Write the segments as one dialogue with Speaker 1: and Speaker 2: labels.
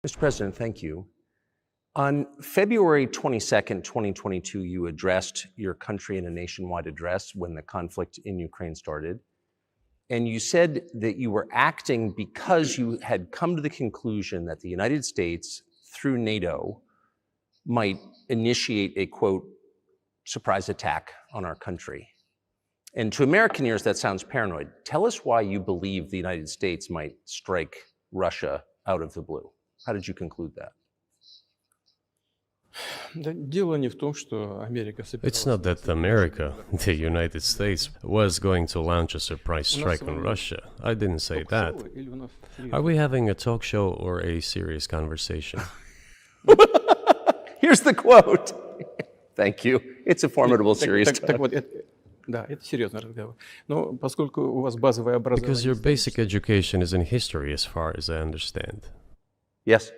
Speaker 1: Mr. President, thank you. On February 22nd, 2022, you addressed your country in a nationwide address when the conflict in Ukraine started. And you said that you were acting because you had come to the conclusion that the United States, through NATO, might initiate a, quote, surprise attack on our country. And to American ears, that sounds paranoid. Tell us why you believe the United States might strike Russia out of the blue. How did you conclude that?
Speaker 2: It's not that America, the United States, was going to launch a surprise strike on Russia. I didn't say that. Are we having a talk show or a serious conversation?
Speaker 1: Here's the quote. Thank you. It's a formidable serious talk.
Speaker 2: Because your basic education is in history, as far as I understand.
Speaker 1: Yes.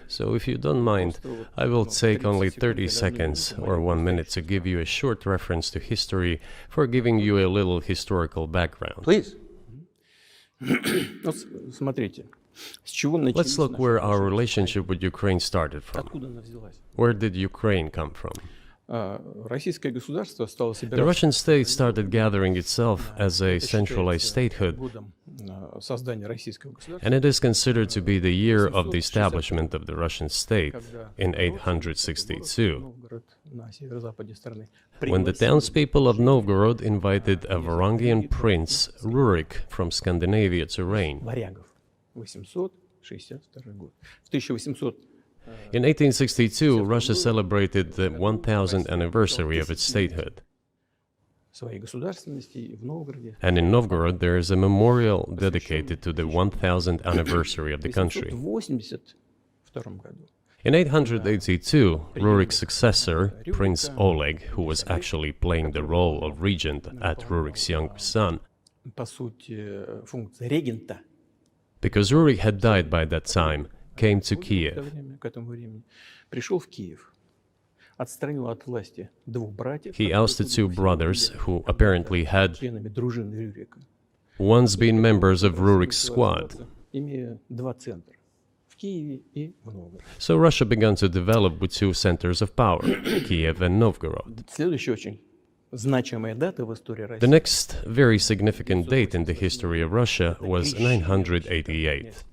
Speaker 2: So if you don't mind, I will take only 30 seconds or 1 minute to give you a short reference to history for giving you a little historical background.
Speaker 1: Please.
Speaker 2: Let's look where our relationship with Ukraine started from. Where did Ukraine come from? The Russian state started gathering itself as a centralized statehood, and it is considered to be the year of the establishment of the Russian state in 862, when the townspeople of Novgorod invited a Varangian prince, Rurik, from Scandinavia to reign. In 1862, Russia celebrated the 1000th anniversary of its statehood. And in Novgorod, there is a memorial dedicated to the 1000th anniversary of the country. In 882, Rurik's successor, Prince Oleg, who was actually playing the role of regent at Rurik's younger son, because Rurik had died by that time, came to Kiev. He ousted two brothers who apparently had once been members of Rurik's squad. So Russia began to develop with two centers of power, Kiev and Novgorod. The next very significant date in the history of Russia was 988.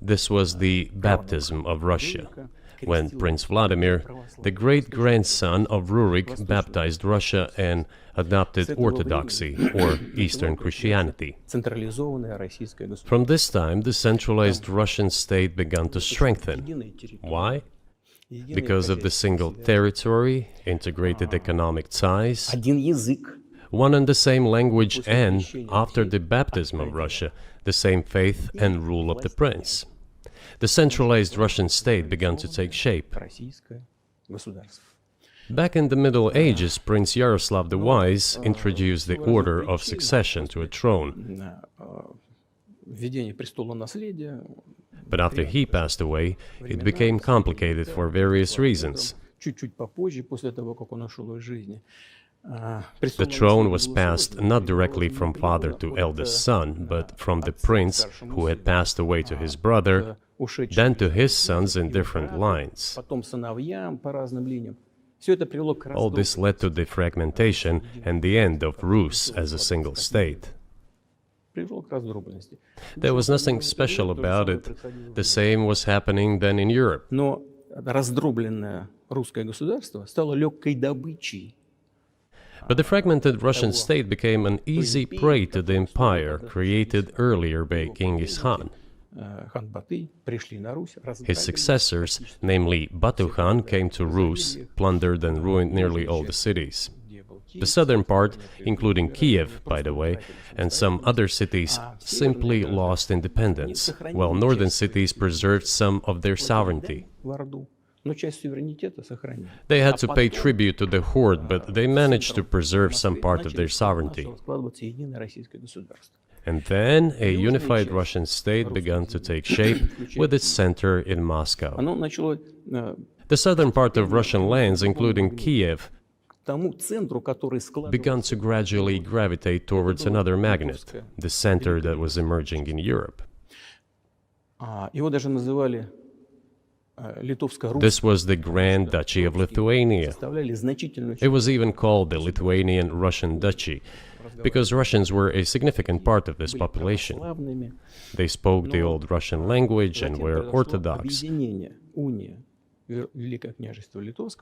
Speaker 2: This was the baptism of Russia, when Prince Vladimir, the great-grandson of Rurik, baptized Russia and adopted Orthodoxy, or Eastern Christianity. From this time, the centralized Russian state began to strengthen. Why? Because of the single territory, integrated economic ties, one and the same language, and, after the baptism of Russia, the same faith and rule of the prince. The centralized Russian state began to take shape. Back in the Middle Ages, Prince Yaroslav the Wise introduced the order of succession to a throne. But after he passed away, it became complicated for various reasons. The throne was passed not directly from father to eldest son, but from the prince who had passed away to his brother, then to his sons in different lines. All this led to the fragmentation and the end of Rus as a single state. There was nothing special about it. The same was happening then in Europe. But the fragmented Russian state became an easy prey to the empire created earlier by Genghis Khan. His successors, namely Batu Khan, came to Rus, plundered and ruined nearly all the cities. The southern part, including Kiev, by the way, and some other cities, simply lost independence, while northern cities preserved some of their sovereignty. They had to pay tribute to the horde, but they managed to preserve some part of their sovereignty. And then a unified Russian state began to take shape with its center in Moscow. The southern part of Russian lands, including Kiev, began to gradually gravitate towards another magnet, the center that was emerging in Europe. This was the Grand Duchy of Lithuania. It was even called the Lithuanian-Russian Duchy, because Russians were a significant part of this population. They spoke the old Russian language and were Orthodox.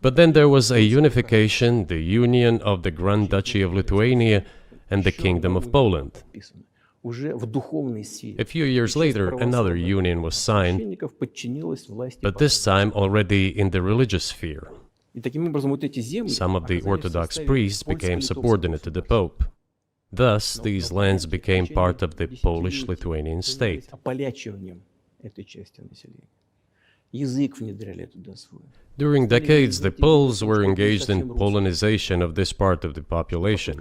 Speaker 2: But then there was a unification, the union of the Grand Duchy of Lithuania and the Kingdom of Poland. A few years later, another union was signed, but this time already in the religious sphere. Some of the Orthodox priests became subordinate to the Pope. Thus, these lands became part of the Polish-Lithuanian state. During decades, the Poles were engaged in Polonization of this part of the population.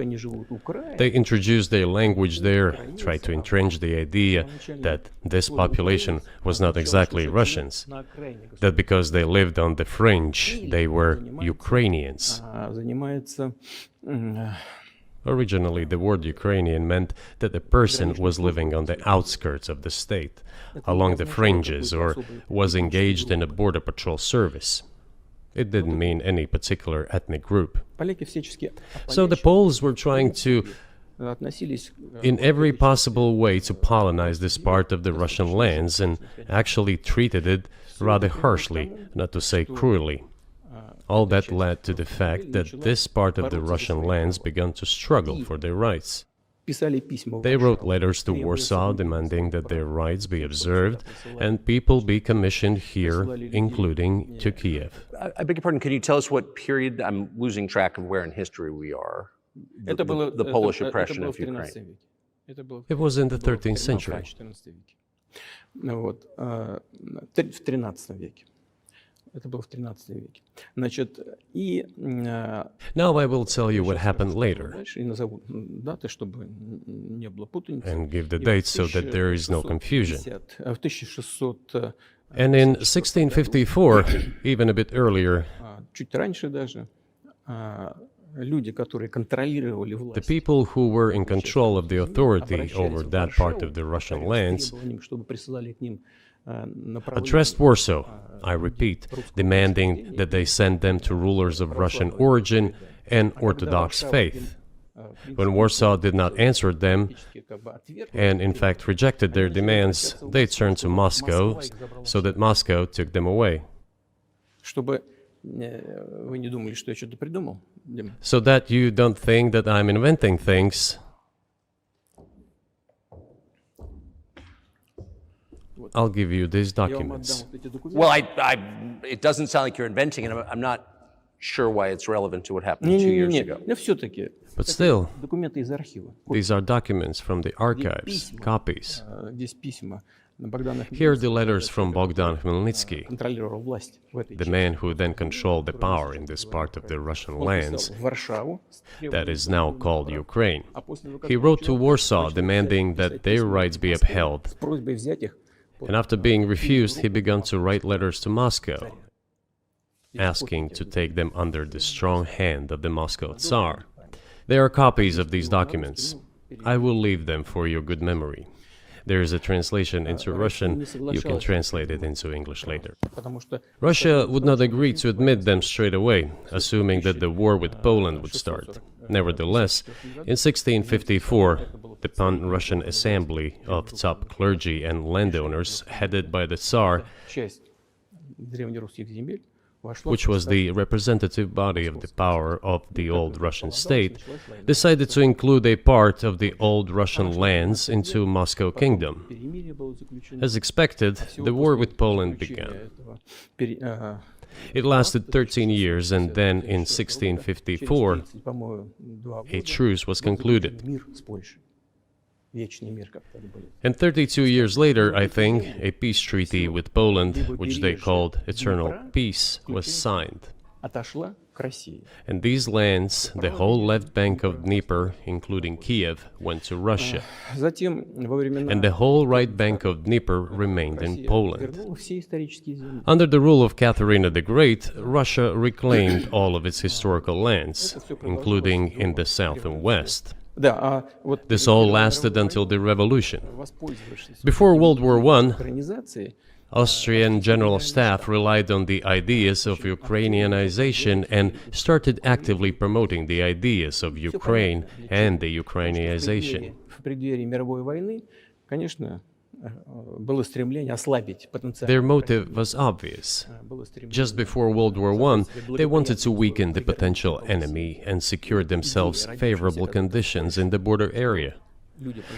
Speaker 2: They introduced their language there, tried to entrench the idea that this population was not exactly Russians, that because they lived on the fringe, they were Ukrainians. Originally, the word Ukrainian meant that a person was living on the outskirts of the state, along the fringes, or was engaged in a border patrol service. It didn't mean any particular ethnic group. So the Poles were trying to, in every possible way, to colonize this part of the Russian lands, and actually treated it rather harshly, not to say cruelly. All that led to the fact that this part of the Russian lands began to struggle for their rights. They wrote letters to Warsaw demanding that their rights be observed and people be commissioned here, including to Kiev.
Speaker 1: I beg your pardon, can you tell us what period? I'm losing track of where in history we are. The Polish oppression of Ukraine.
Speaker 2: It was in the 13th century. Now I will tell you what happened later and give the dates so that there is no confusion. And in 1654, even a bit earlier, the people who were in control of the authority over that part of the Russian lands addressed Warsaw, I repeat, demanding that they send them to rulers of Russian origin and Orthodox faith. When Warsaw did not answer them, and in fact rejected their demands, they turned to Moscow, so that Moscow took them away. So that you don't think that I'm inventing things, I'll give you these documents.
Speaker 1: Well, it doesn't sound like you're inventing it. I'm not sure why it's relevant to what happened 2 years ago.
Speaker 2: But still, these are documents from the archives, copies. Here are the letters from Bogdan Khmelnytsky, the man who then controlled the power in this part of the Russian lands that is now called Ukraine. He wrote to Warsaw demanding that their rights be upheld. And after being refused, he began to write letters to Moscow, asking to take them under the strong hand of the Moscow Tsar. There are copies of these documents. I will leave them for your good memory. There is a translation into Russian. You can translate it into English later. Russia would not agree to admit them straight away, assuming that the war with Poland would start. Nevertheless, in 1654, the Pan-Russian Assembly of top clergy and landowners, headed by the Tsar, which was the representative body of the power of the old Russian state, decided to include a part of the old Russian lands into Moscow Kingdom. As expected, the war with Poland began. It lasted 13 years, and then in 1654, a truce was concluded. And 32 years later, I think, a peace treaty with Poland, which they called Eternal Peace, was signed. And these lands, the whole left bank of Dnieper, including Kiev, went to Russia. And the whole right bank of Dnieper remained in Poland. Under the rule of Catherine the Great, Russia reclaimed all of its historical lands, including in the south and west. This all lasted until the revolution. Before World War I, Austrian General Staff relied on the ideas of Ukrainianization and started actively promoting the ideas of Ukraine and the Ukrainianization. Their motive was obvious. Just before World War I, they wanted to weaken the potential enemy and secure themselves favorable conditions in the border area.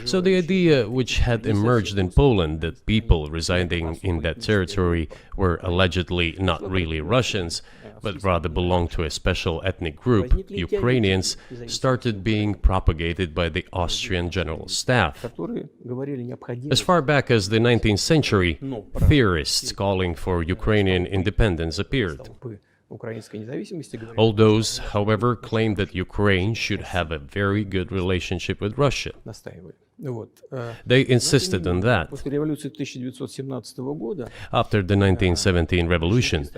Speaker 2: So the idea which had emerged in Poland that people residing in that territory were allegedly not really Russians, but rather belonged to a special ethnic group, Ukrainians, started being propagated by the Austrian General Staff. As far back as the 19th century, theorists calling for Ukrainian independence appeared. All those, however, claimed that Ukraine should have a very good relationship with Russia. They insisted on that. After the 1917 revolution,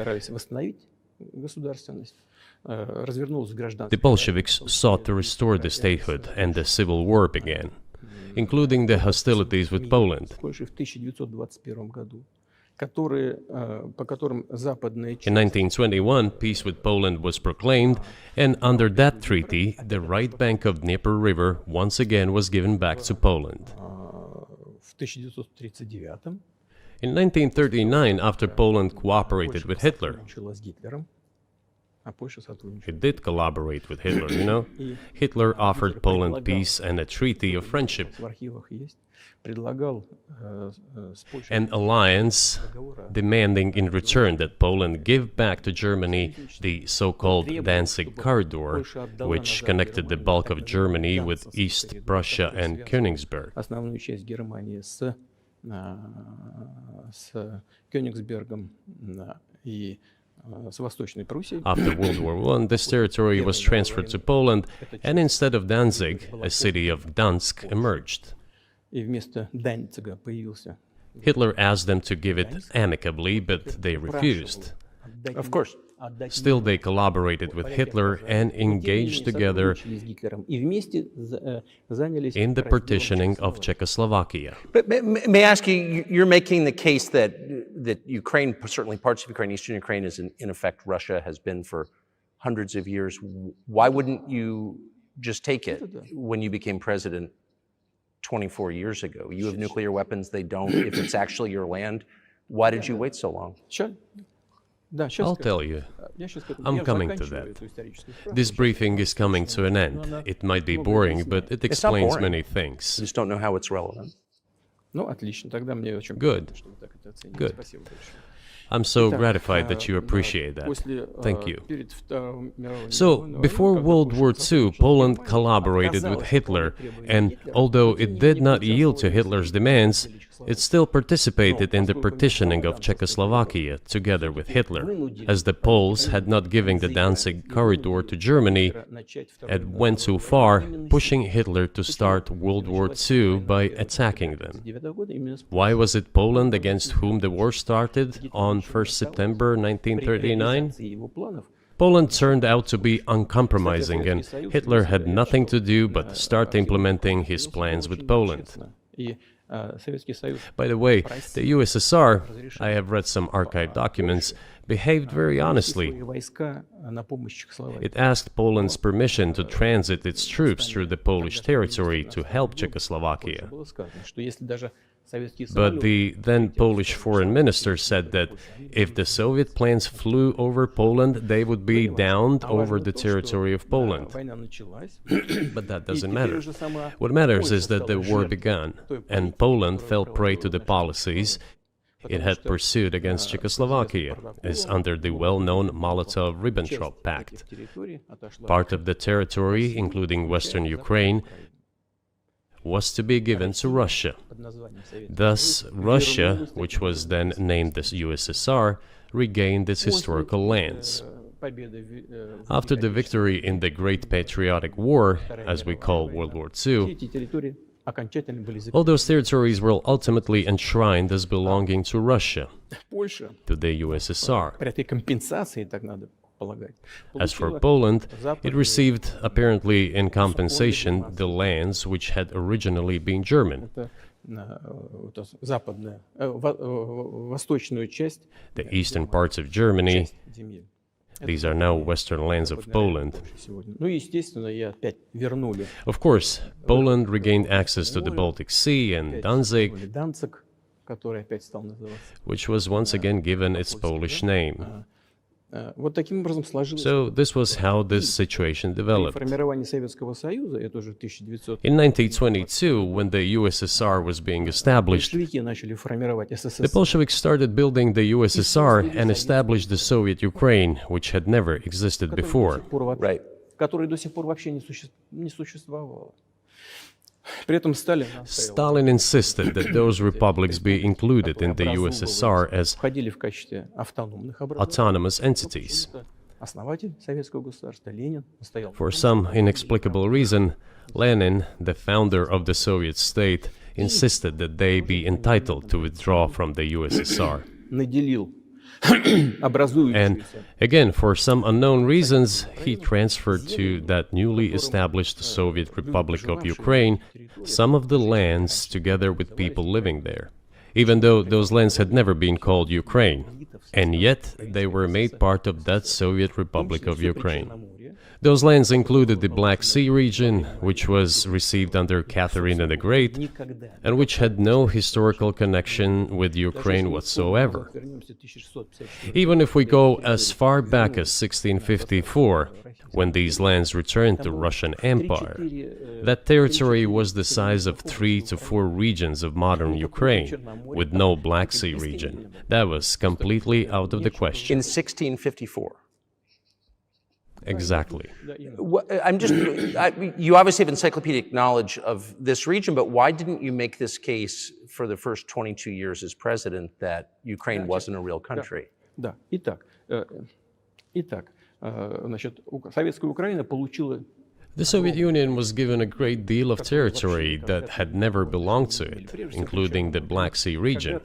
Speaker 2: the Bolsheviks sought to restore the statehood and the civil war began, including the hostilities with Poland. In 1921, peace with Poland was proclaimed, and under that treaty, the right bank of Dnieper River once again was given back to Poland. In 1939, after Poland cooperated with Hitler, it did collaborate with Hitler, you know? Hitler offered Poland peace and a treaty of friendship. An alliance demanding in return that Poland give back to Germany the so-called Danzig corridor, which connected the bulk of Germany with East Prussia and Königsberg. After World War I, this territory was transferred to Poland, and instead of Danzig, a city of Gdansk emerged. Hitler asked them to give it amicably, but they refused.
Speaker 1: Of course.
Speaker 2: Still, they collaborated with Hitler and engaged together in the partitioning of Czechoslovakia.
Speaker 1: But may I ask you, you're making the case that Ukraine, certainly parts of Ukraine, Eastern Ukraine, is in effect Russia, has been for hundreds of years. Why wouldn't you just take it when you became president 24 years ago? You have nuclear weapons, they don't. If it's actually your land, why did you wait so long?
Speaker 2: I'll tell you. I'm coming to that. This briefing is coming to an end. It might be boring, but it explains many things.
Speaker 1: I just don't know how it's relevant.
Speaker 2: Good. Good. I'm so gratified that you appreciate that. Thank you. So, before World War II, Poland collaborated with Hitler, and although it did not yield to Hitler's demands, it still participated in the partitioning of Czechoslovakia together with Hitler, as the Poles had not given the Danzig corridor to Germany and went too far, pushing Hitler to start World War II by attacking them. Why was it Poland against whom the war started on 1st September 1939? Poland turned out to be uncompromising, and Hitler had nothing to do but start implementing his plans with Poland. By the way, the USSR, I have read some archived documents, behaved very honestly. It asked Poland's permission to transit its troops through the Polish territory to help Czechoslovakia. But the then Polish foreign minister said that if the Soviet planes flew over Poland, they would be downed over the territory of Poland. But that doesn't matter. What matters is that the war began, and Poland fell prey to the policies it had pursued against Czechoslovakia, as under the well-known Molotov-Ribbentrop Pact. Part of the territory, including western Ukraine, was to be given to Russia. Thus, Russia, which was then named the USSR, regained its historical lands. After the victory in the Great Patriotic War, as we call World War II, all those territories were ultimately enshrined as belonging to Russia, to the USSR. As for Poland, it received, apparently in compensation, the lands which had originally been German. The eastern parts of Germany, these are now western lands of Poland. Of course, Poland regained access to the Baltic Sea and Danzig, which was once again given its Polish name. So this was how this situation developed. In 1922, when the USSR was being established, the Bolsheviks started building the USSR and established the Soviet Ukraine, which had never existed before.
Speaker 1: Right.
Speaker 2: Stalin insisted that those republics be included in the USSR as autonomous entities. For some inexplicable reason, Lenin, the founder of the Soviet state, insisted that they be entitled to withdraw from the USSR. And again, for some unknown reasons, he transferred to that newly established Soviet Republic of Ukraine some of the lands together with people living there, even though those lands had never been called Ukraine, and yet they were made part of that Soviet Republic of Ukraine. Those lands included the Black Sea region, which was received under Catherine the Great, and which had no historical connection with Ukraine whatsoever. Even if we go as far back as 1654, when these lands returned to Russian Empire, that territory was the size of 3 to 4 regions of modern Ukraine, with no Black Sea region. That was completely out of the question.
Speaker 1: In 1654.
Speaker 2: Exactly.
Speaker 1: You obviously have encyclopedic knowledge of this region, but why didn't you make this case for the first 22 years as president that Ukraine wasn't a real country?
Speaker 2: The Soviet Union was given a great deal of territory that had never belonged to it, including the Black Sea region.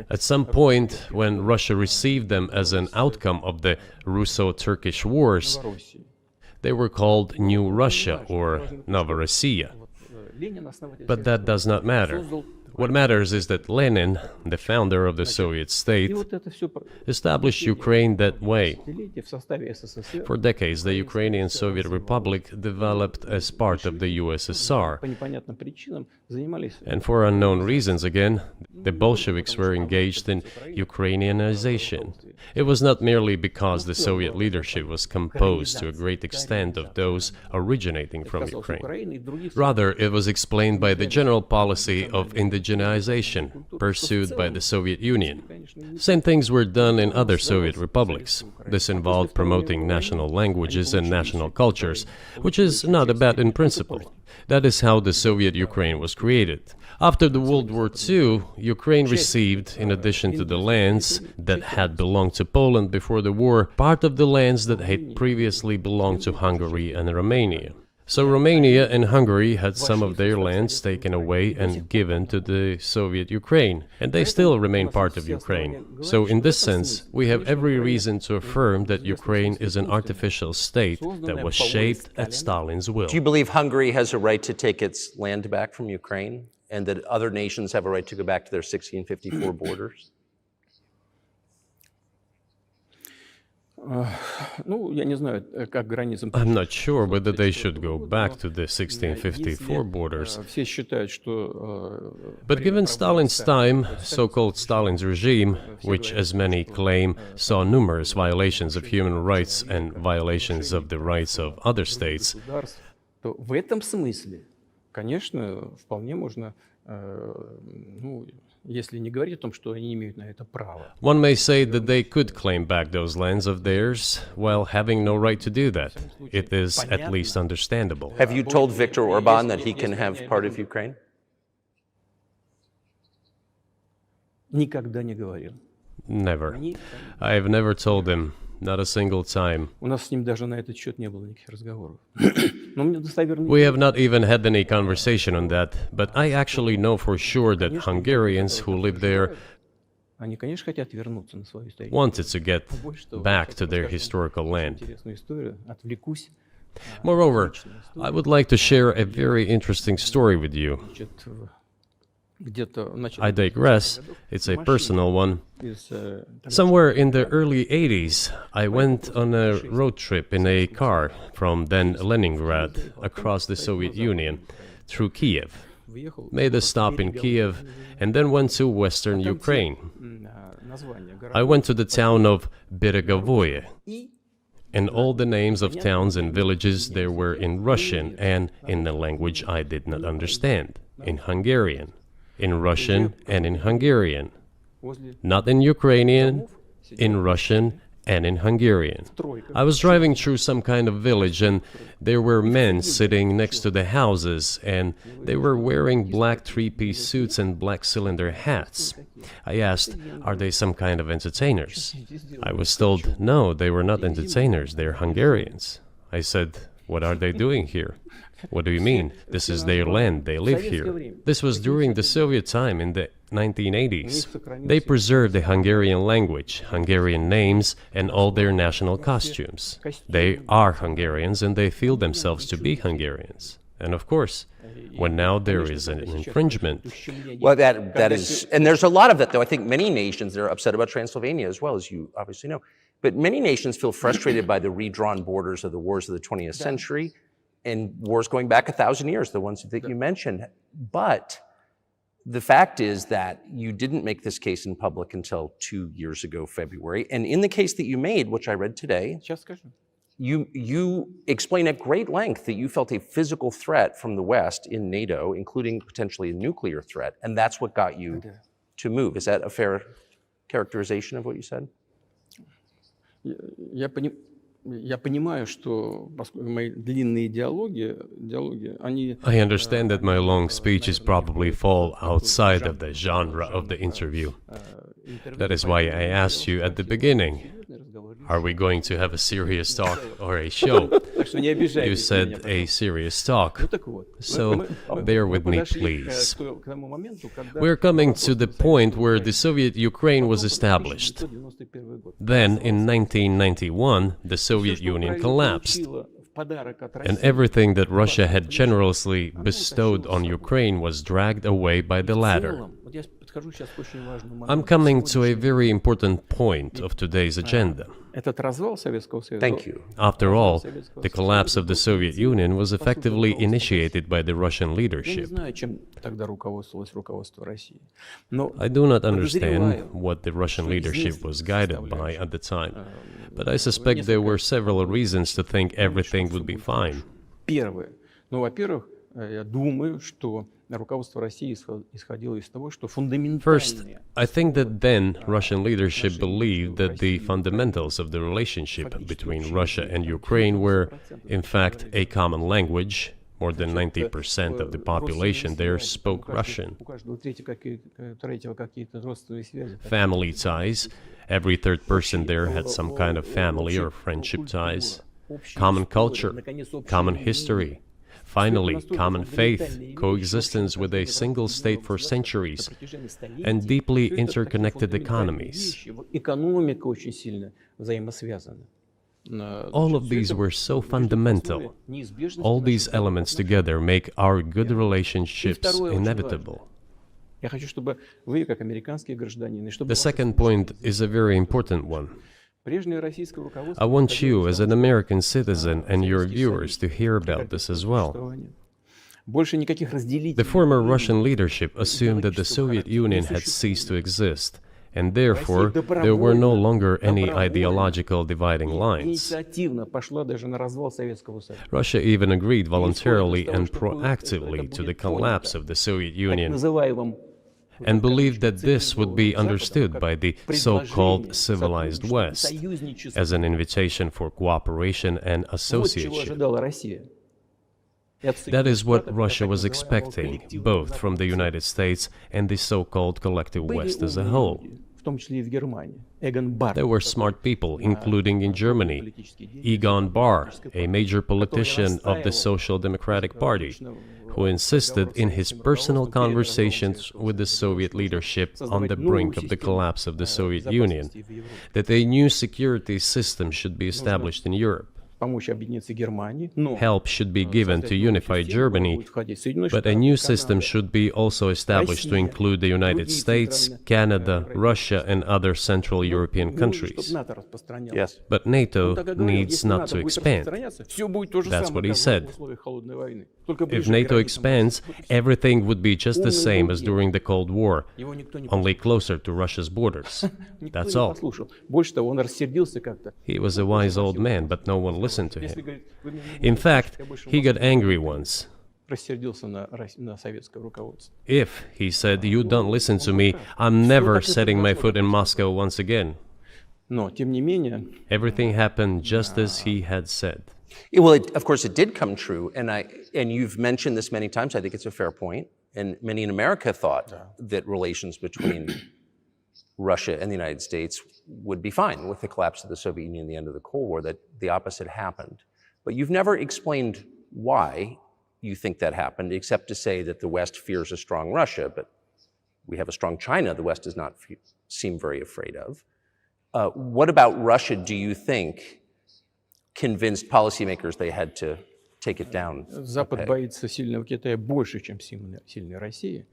Speaker 2: At some point, when Russia received them as an outcome of the Russo-Turkish Wars, they were called New Russia or Novorossiya. But that does not matter. What matters is that Lenin, the founder of the Soviet state, established Ukraine that way. For decades, the Ukrainian Soviet Republic developed as part of the USSR. And for unknown reasons, again, the Bolsheviks were engaged in Ukrainianization. It was not merely because the Soviet leadership was composed to a great extent of those originating from Ukraine. Rather, it was explained by the general policy of indigenization pursued by the Soviet Union. Same things were done in other Soviet republics. This involved promoting national languages and national cultures, which is not a bad in principle. That is how the Soviet Ukraine was created. After the World War II, Ukraine received, in addition to the lands that had belonged to Poland before the war, part of the lands that had previously belonged to Hungary and Romania. So Romania and Hungary had some of their lands taken away and given to the Soviet Ukraine, and they still remain part of Ukraine. So in this sense, we have every reason to affirm that Ukraine is an artificial state that was shaped at Stalin's will.
Speaker 1: Do you believe Hungary has a right to take its land back from Ukraine, and that other nations have a right to go back to their 1654 borders?
Speaker 2: I'm not sure whether they should go back to the 1654 borders. But given Stalin's time, so-called Stalin's regime, which, as many claim, saw numerous violations of human rights and violations of the rights of other states, one may say that they could claim back those lands of theirs while having no right to do that. It is at least understandable.
Speaker 1: Have you told Viktor Orban that he can have part of Ukraine?
Speaker 2: Never. I have never told him. Not a single time. We have not even had any conversation on that, but I actually know for sure that Hungarians who live there wanted to get back to their historical land. Moreover, I would like to share a very interesting story with you. I digress, it's a personal one. Somewhere in the early 80s, I went on a road trip in a car from then Leningrad across the Soviet Union through Kiev. Made a stop in Kiev and then went to western Ukraine. I went to the town of Beregovoye, and all the names of towns and villages there were in Russian and in a language I did not understand, in Hungarian. In Russian and in Hungarian. Not in Ukrainian, in Russian and in Hungarian. I was driving through some kind of village and there were men sitting next to the houses and they were wearing black three-piece suits and black cylinder hats. I asked, are they some kind of entertainers? I was told, no, they were not entertainers, they're Hungarians. I said, what are they doing here? What do you mean? This is their land, they live here. This was during the Soviet time in the 1980s. They preserved the Hungarian language, Hungarian names, and all their national costumes. They are Hungarians and they feel themselves to be Hungarians. And of course, when now there is an infringement...
Speaker 1: Well, that is... And there's a lot of that, though. I think many nations, they're upset about Transylvania as well, as you obviously know. But many nations feel frustrated by the redrawn borders of the wars of the 20th century. And wars going back 1,000 years, the ones that you mentioned. But the fact is that you didn't make this case in public until 2 years ago, February. And in the case that you made, which I read today, you explain at great length that you felt a physical threat from the West in NATO, including potentially a nuclear threat. And that's what got you to move. Is that a fair characterization of what you said?
Speaker 2: I understand that my long speeches probably fall outside of the genre of the interview. That is why I asked you at the beginning, are we going to have a serious talk or a show? You said a serious talk, so bear with me, please. We're coming to the point where the Soviet Ukraine was established. Then, in 1991, the Soviet Union collapsed, and everything that Russia had generously bestowed on Ukraine was dragged away by the latter. I'm coming to a very important point of today's agenda.
Speaker 1: Thank you.
Speaker 2: After all, the collapse of the Soviet Union was effectively initiated by the Russian leadership. I do not understand what the Russian leadership was guided by at the time, but I suspect there were several reasons to think everything would be fine. First, I think that then Russian leadership believed that the fundamentals of the relationship between Russia and Ukraine were, in fact, a common language. More than 90% of the population there spoke Russian. Family ties. Every third person there had some kind of family or friendship ties. Common culture, common history. Finally, common faith, coexistence with a single state for centuries, and deeply interconnected economies. All of these were so fundamental. All these elements together make our good relationships inevitable. The second point is a very important one. I want you, as an American citizen, and your viewers to hear about this as well. The former Russian leadership assumed that the Soviet Union had ceased to exist, and therefore there were no longer any ideological dividing lines. Russia even agreed voluntarily and proactively to the collapse of the Soviet Union, and believed that this would be understood by the so-called civilized West as an invitation for cooperation and association. That is what Russia was expecting, both from the United States and the so-called collective West as a whole. There were smart people, including in Germany. Egon Bahr, a major politician of the Social Democratic Party, who insisted in his personal conversations with the Soviet leadership on the brink of the collapse of the Soviet Union that a new security system should be established in Europe. Help should be given to unify Germany, but a new system should be also established to include the United States, Canada, Russia, and other Central European countries.
Speaker 1: Yes.
Speaker 2: But NATO needs not to expand. That's what he said. If NATO expands, everything would be just the same as during the Cold War, only closer to Russia's borders. That's all. He was a wise old man, but no one listened to him. In fact, he got angry once. If, he said, you don't listen to me, I'm never setting my foot in Moscow once again. Everything happened just as he had said.
Speaker 1: Well, of course, it did come true, and you've mentioned this many times. I think it's a fair point, and many in America thought that relations between Russia and the United States would be fine with the collapse of the Soviet Union and the end of the Cold War, that the opposite happened. But you've never explained why you think that happened, except to say that the West fears a strong Russia, but we have a strong China the West does not seem very afraid of. What about Russia, do you think, convinced policymakers they had to take it down?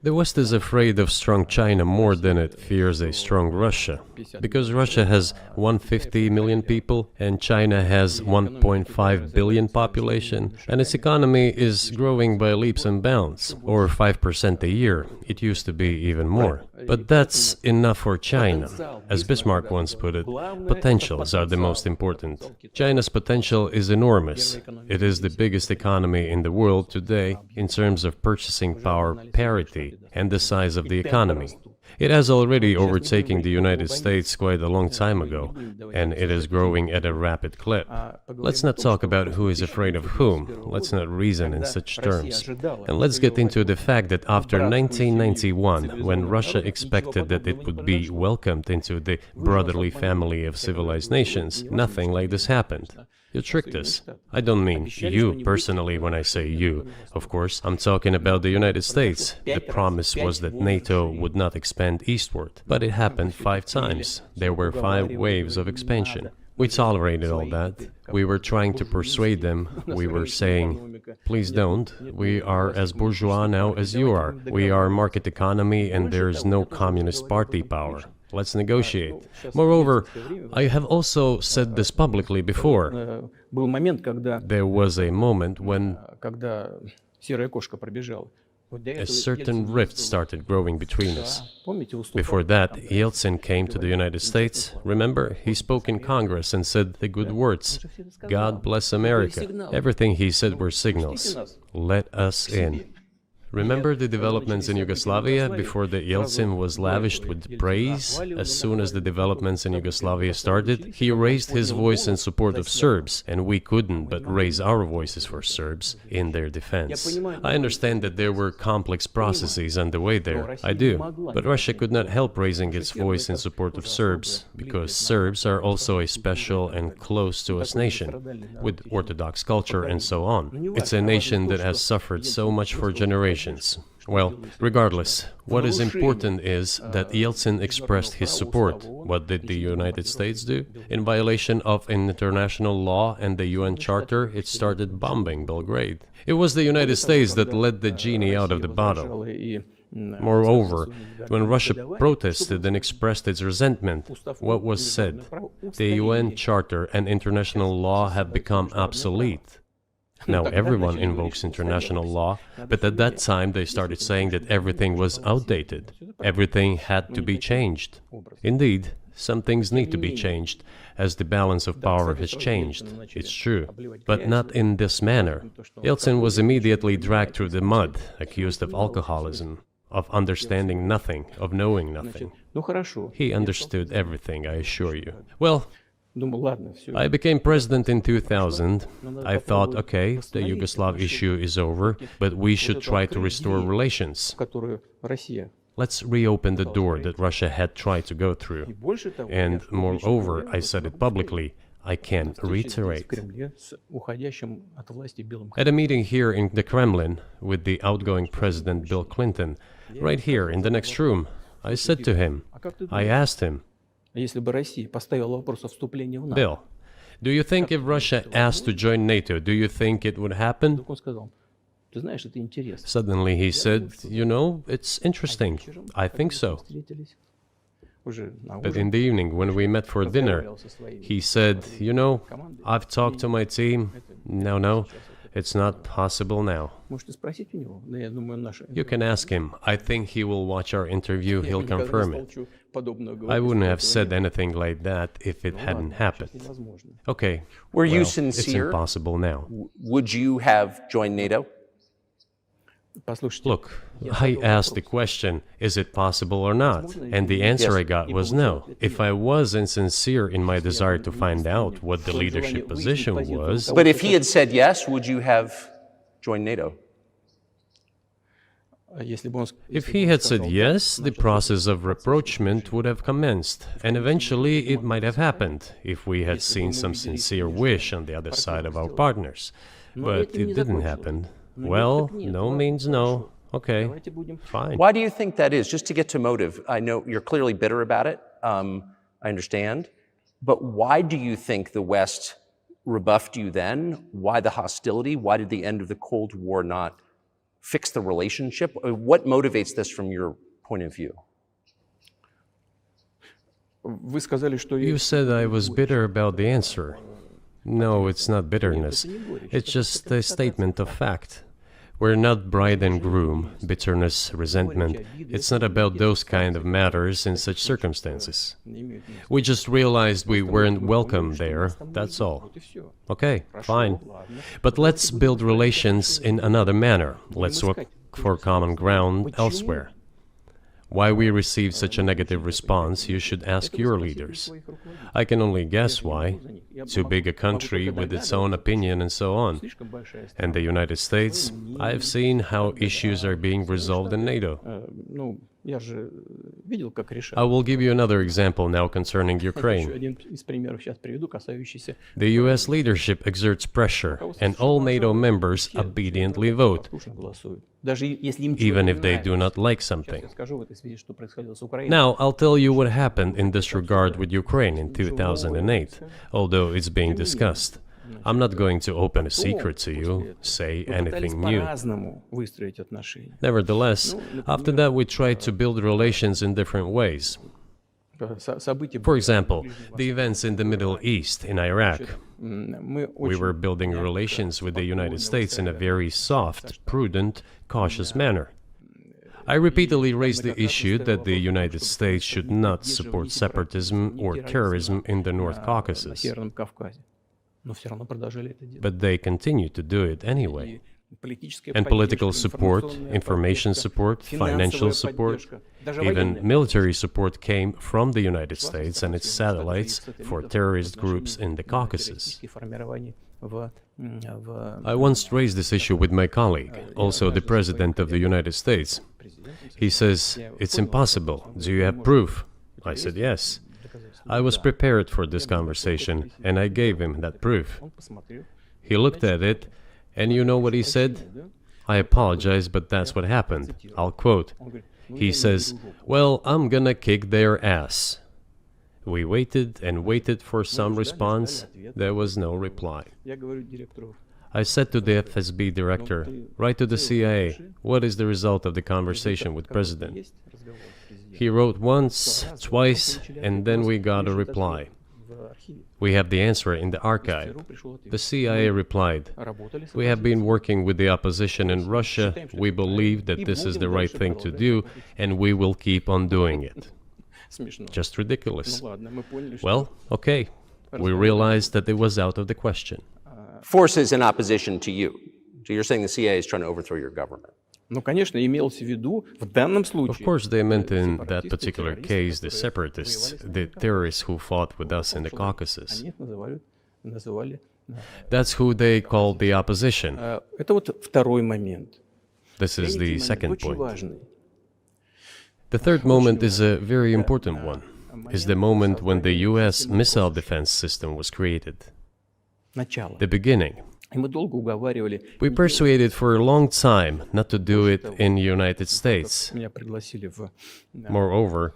Speaker 2: The West is afraid of strong China more than it fears a strong Russia, because Russia has 150 million people and China has 1.5 billion population, and its economy is growing by leaps and bounds, or 5% a year. It used to be even more. But that's enough for China. As Bismarck once put it, potentials are the most important. China's potential is enormous. It is the biggest economy in the world today in terms of purchasing power parity and the size of the economy. It has already overtaken the United States quite a long time ago, and it is growing at a rapid clip. Let's not talk about who is afraid of whom. Let's not reason in such terms. And let's get into the fact that after 1991, when Russia expected that it would be welcomed into the brotherly family of civilized nations, nothing like this happened. You tricked us. I don't mean you personally when I say you. Of course, I'm talking about the United States. The promise was that NATO would not expand eastward, but it happened 5 times. There were 5 waves of expansion. We tolerated all that. We were trying to persuade them. We were saying, please don't. We are as bourgeois now as you are. We are market economy and there is no communist party power. Let's negotiate. Moreover, I have also said this publicly before. There was a moment when a certain rift started growing between us. Before that, Yeltsin came to the United States. Remember, he spoke in Congress and said the good words. God bless America. Everything he said were signals. Let us in. Remember the developments in Yugoslavia before the Yeltsin was lavished with praise? As soon as the developments in Yugoslavia started, he raised his voice in support of Serbs, and we couldn't but raise our voices for Serbs in their defense. I understand that there were complex processes underway there, I do, but Russia could not help raising its voice in support of Serbs, because Serbs are also a special and close to us nation, with Orthodox culture and so on. It's a nation that has suffered so much for generations. Well, regardless, what is important is that Yeltsin expressed his support. What did the United States do? In violation of international law and the UN Charter, it started bombing Belgrade. It was the United States that let the genie out of the bottle. Moreover, when Russia protested and expressed its resentment, what was said? The UN Charter and international law have become obsolete. Now everyone invokes international law, but at that time they started saying that everything was outdated. Everything had to be changed. Indeed, some things need to be changed, as the balance of power has changed. It's true, but not in this manner. Yeltsin was immediately dragged through the mud, accused of alcoholism, of understanding nothing, of knowing nothing. He understood everything, I assure you. Well, I became president in 2000. I thought, okay, the Yugoslav issue is over, but we should try to restore relations. let's reopen the door that Russia had tried to go through. And moreover, I said it publicly, I can reiterate. At a meeting here in the Kremlin with the outgoing President Bill Clinton, right here in the next room, I said to him, I asked him, Bill, do you think if Russia asked to join NATO, do you think it would happen? Suddenly he said, you know, it's interesting. I think so. But in the evening, when we met for dinner, he said, you know, I've talked to my team. No, it's not possible now. You can ask him. I think he will watch our interview. He'll confirm it. I wouldn't have said anything like that if it hadn't happened. Okay.
Speaker 1: Were you sincere?
Speaker 2: It's impossible now.
Speaker 1: Would you have joined NATO?
Speaker 2: Look, I asked the question, is it possible or not? And the answer I got was no. If I was insincere in my desire to find out what the leadership position was...
Speaker 1: But if he had said yes, would you have joined NATO?
Speaker 2: If he had said yes, the process of rapprochement would have commenced, and eventually it might have happened, if we had seen some sincere wish on the other side of our partners. But it didn't happen. Well, no means no. Okay, fine.
Speaker 1: Why do you think that is? Just to get to motive, I know you're clearly bitter about it. I understand. But why do you think the West rebuffed you then? Why the hostility? Why did the end of the Cold War not fix the relationship? What motivates this from your point of view?
Speaker 2: You said I was bitter about the answer. No, it's not bitterness. It's just a statement of fact. We're not bride and groom, bitterness, resentment. It's not about those kind of matters in such circumstances. We just realized we weren't welcome there, that's all. Okay, fine. But let's build relations in another manner. Let's look for common ground elsewhere. Why we received such a negative response, you should ask your leaders. I can only guess why. Too big a country with its own opinion and so on. And the United States, I've seen how issues are being resolved in NATO. I will give you another example now concerning Ukraine. The US leadership exerts pressure, and all NATO members obediently vote, even if they do not like something. Now, I'll tell you what happened in this regard with Ukraine in 2008, although it's being discussed. I'm not going to open a secret to you, say anything new. Nevertheless, after that we tried to build relations in different ways. For example, the events in the Middle East, in Iraq. We were building relations with the United States in a very soft, prudent, cautious manner. I repeatedly raised the issue that the United States should not support separatism or terrorism in the North Caucasus. But they continue to do it anyway. And political support, information support, financial support, even military support came from the United States and its satellites for terrorist groups in the Caucasus. I once raised this issue with my colleague, also the President of the United States. He says, "It's impossible. Do you have proof?" I said, "Yes." I was prepared for this conversation, and I gave him that proof. He looked at it, and you know what he said? "I apologize, but that's what happened." I'll quote. He says, "Well, I'm gonna kick their ass." We waited and waited for some response. There was no reply. I said to the FSB director, "Write to the CIA, what is the result of the conversation with President?" He wrote once, twice, and then we got a reply. We have the answer in the archive. The CIA replied, "We have been working with the opposition in Russia. We believe that this is the right thing to do, and we will keep on doing it." Just ridiculous. Well, okay. We realized that it was out of the question.
Speaker 1: Forces in opposition to you. So you're saying the CIA is trying to overthrow your government?
Speaker 2: Of course, they meant in that particular case the separatists, the terrorists who fought with us in the Caucasus. That's who they called the opposition. This is the second point. The third moment is a very important one, is the moment when the US missile defense system was created. The beginning. We persuaded for a long time not to do it in the United States. Moreover,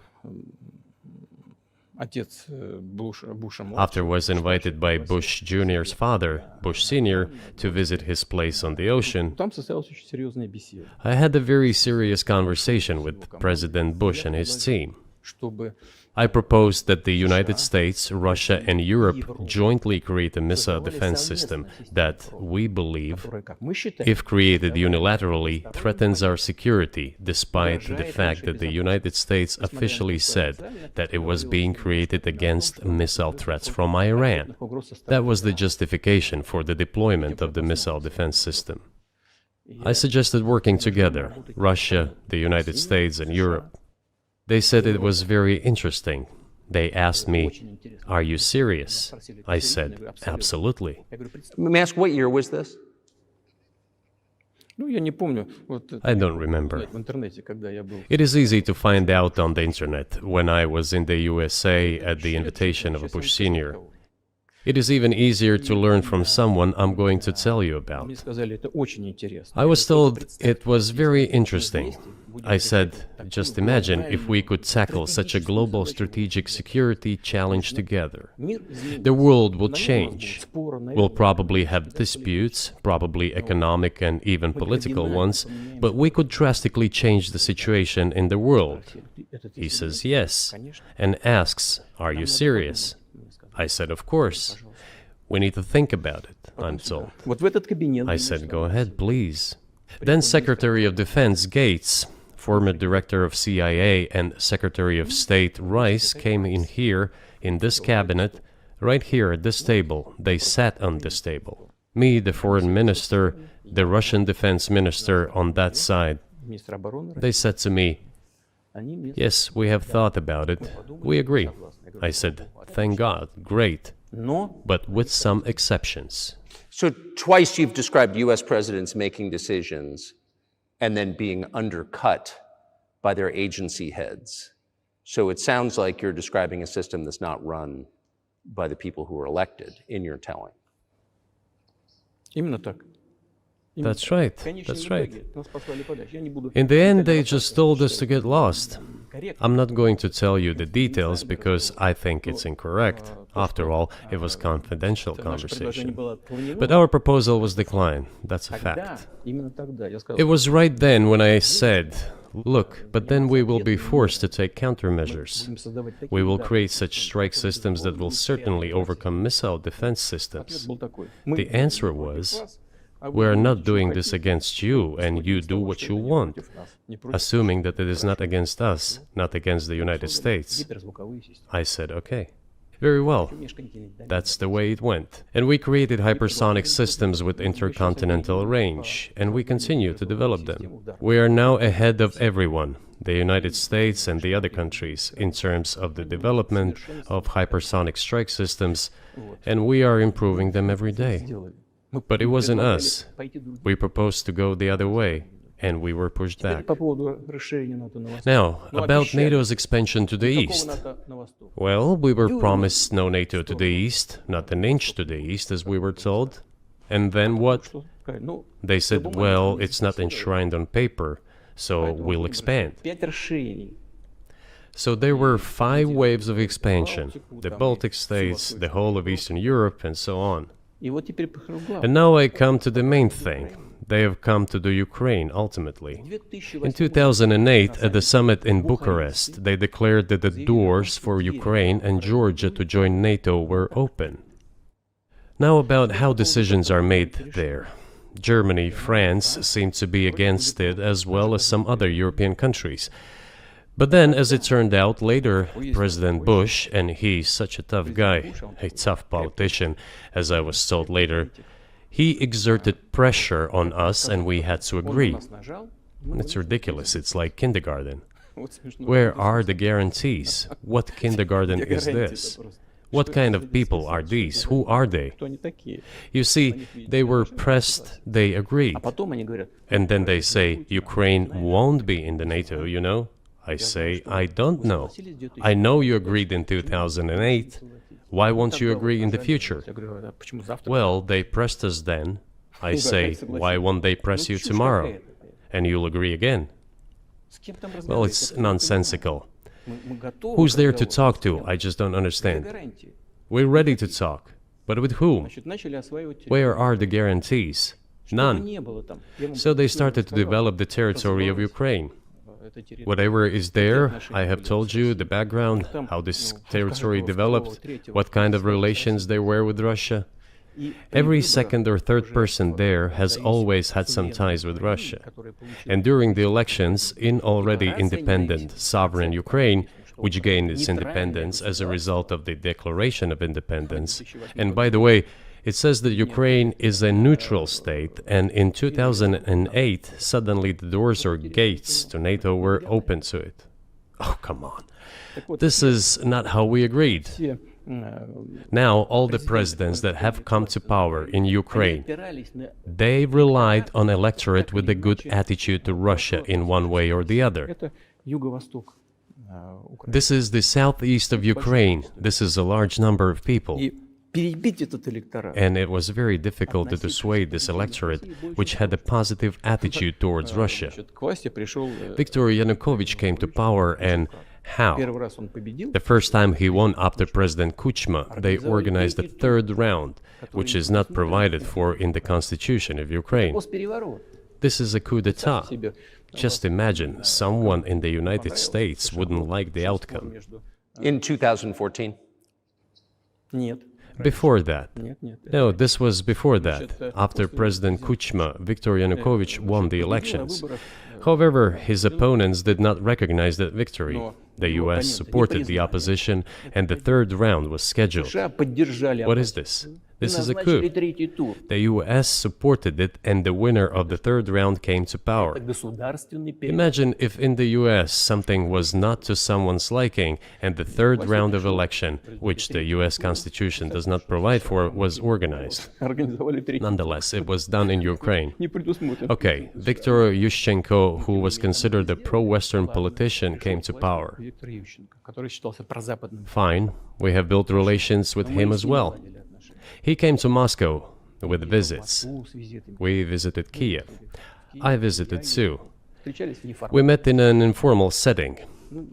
Speaker 2: after I was invited by Bush Jr.'s father, Bush Sr., to visit his place on the ocean, I had a very serious conversation with President Bush and his team. I proposed that the United States, Russia, and Europe jointly create a missile defense system that, we believe, if created unilaterally, threatens our security, despite the fact that the United States officially said that it was being created against missile threats from Iran. That was the justification for the deployment of the missile defense system. I suggested working together, Russia, the United States, and Europe. They said it was very interesting. They asked me, "Are you serious?" I said, "Absolutely."
Speaker 1: Let me ask, what year was this?
Speaker 2: I don't remember. It is easy to find out on the internet when I was in the USA at the invitation of Bush Sr. It is even easier to learn from someone I'm going to tell you about. I was told it was very interesting. I said, just imagine if we could tackle such a global strategic security challenge together. The world will change. We'll probably have disputes, probably economic and even political ones, but we could drastically change the situation in the world. He says yes, and asks, "Are you serious?" I said, "Of course. We need to think about it," I'm told. I said, "Go ahead, please." Then Secretary of Defense Gates, former Director of CIA, and Secretary of State Rice came in here, in this cabinet, right here at this table. They sat on this table. Me, the Foreign Minister, the Russian Defense Minister on that side. They said to me, "Yes, we have thought about it. We agree." I said, "Thank God, great, but with some exceptions."
Speaker 1: So twice you've described US presidents making decisions and then being undercut by their agency heads. So it sounds like you're describing a system that's not run by the people who were elected, in your telling.
Speaker 2: That's right, that's right. In the end, they just told us to get lost. I'm not going to tell you the details because I think it's incorrect. After all, it was confidential conversation. But our proposal was declined, that's a fact. It was right then when I said, "Look, but then we will be forced to take countermeasures. We will create such strike systems that will certainly overcome missile defense systems." The answer was, "We are not doing this against you, and you do what you want," assuming that it is not against us, not against the United States. I said, "Okay, very well." That's the way it went. And we created hypersonic systems with intercontinental range, and we continue to develop them. We are now ahead of everyone, the United States and the other countries, in terms of the development of hypersonic strike systems, and we are improving them every day. But it wasn't us. We proposed to go the other way, and we were pushed back. Now, about NATO's expansion to the east. Well, we were promised no NATO to the east, not an inch to the east, as we were told. And then what? They said, well, it's not enshrined on paper, so we'll expand. So there were 5 waves of expansion, the Baltic states, the whole of Eastern Europe, and so on. And now I come to the main thing. They have come to the Ukraine, ultimately. In 2008, at the summit in Bucharest, they declared that the doors for Ukraine and Georgia to join NATO were open. Now about how decisions are made there. Germany, France seem to be against it, as well as some other European countries. But then, as it turned out later, President Bush, and he's such a tough guy, a tough politician, as I was told later, he exerted pressure on us and we had to agree. It's ridiculous, it's like kindergarten. Where are the guarantees? What kindergarten is this? What kind of people are these? Who are they? You see, they were pressed, they agreed. And then they say, Ukraine won't be in the NATO, you know? I say, I don't know. I know you agreed in 2008. Why won't you agree in the future? Well, they pressed us then. I say, why won't they press you tomorrow? And you'll agree again. Well, it's nonsensical. Who's there to talk to? I just don't understand. We're ready to talk. But with whom? Where are the guarantees? None. So they started to develop the territory of Ukraine. Whatever is there, I have told you the background, how this territory developed, what kind of relations there were with Russia. Every second or third person there has always had some ties with Russia. And during the elections, in already independent, sovereign Ukraine, which gained its independence as a result of the Declaration of Independence. And by the way, it says that Ukraine is a neutral state, and in 2008, suddenly the doors or gates to NATO were open to it. Oh, come on. This is not how we agreed. Now, all the presidents that have come to power in Ukraine, they relied on electorate with a good attitude to Russia in one way or the other. This is the southeast of Ukraine. This is a large number of people. And it was very difficult to dissuade this electorate, which had a positive attitude towards Russia. Viktor Yanukovych came to power, and how? The first time he won after President Kuchma, they organized a third round, which is not provided for in the constitution of Ukraine. This is a coup d'etat. Just imagine, someone in the United States wouldn't like the outcome.
Speaker 1: In 2014?
Speaker 2: Before that. No, this was before that. After President Kuchma, Viktor Yanukovych won the elections. However, his opponents did not recognize that victory. The US supported the opposition, and the third round was scheduled. What is this? This is a coup. The US supported it, and the winner of the third round came to power. Imagine if in the US something was not to someone's liking, and the third round of election, which the US Constitution does not provide for, was organized. Nonetheless, it was done in Ukraine. Okay, Viktor Yushchenko, who was considered a pro-Western politician, came to power. Fine, we have built relations with him as well. He came to Moscow with visits. We visited Kiev. I visited too. We met in an informal setting.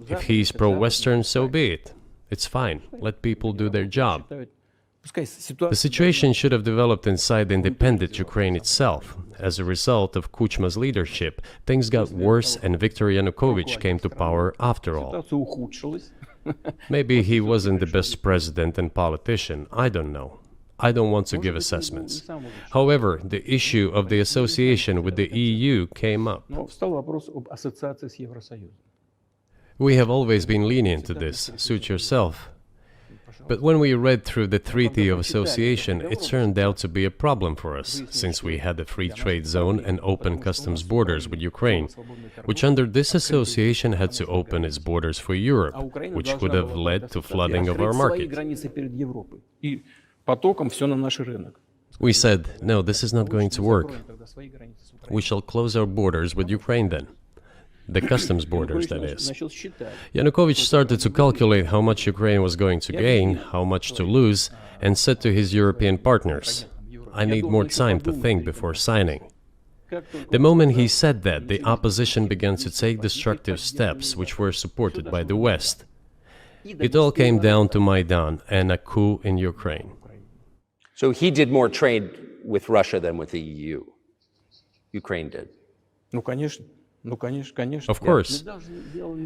Speaker 2: If he's pro-Western, so be it. It's fine. Let people do their job. The situation should have developed inside the independent Ukraine itself. As a result of Kuchma's leadership, things got worse, and Viktor Yanukovych came to power after all. Maybe he wasn't the best president and politician, I don't know. I don't want to give assessments. However, the issue of the association with the EU came up. We have always been lenient to this, suit yourself. But when we read through the Treaty of Association, it turned out to be a problem for us, since we had a free trade zone and open customs borders with Ukraine, which under this association had to open its borders for Europe, which could have led to flooding of our market. We said, no, this is not going to work. We shall close our borders with Ukraine then. The customs borders, that is. Yanukovych started to calculate how much Ukraine was going to gain, how much to lose, and said to his European partners, I need more time to think before signing. The moment he said that, the opposition began to take destructive steps which were supported by the West. It all came down to Maidan and a coup in Ukraine.
Speaker 1: So he did more trade with Russia than with the EU. Ukraine did.
Speaker 2: Of course.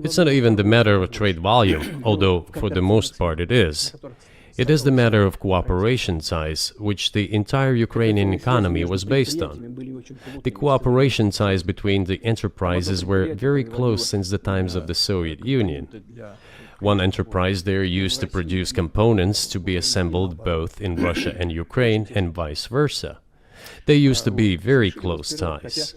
Speaker 2: It's not even the matter of trade volume, although for the most part it is. It is the matter of cooperation ties, which the entire Ukrainian economy was based on. The cooperation ties between the enterprises were very close since the times of the Soviet Union. One enterprise there used to produce components to be assembled both in Russia and Ukraine, and vice versa. They used to be very close ties.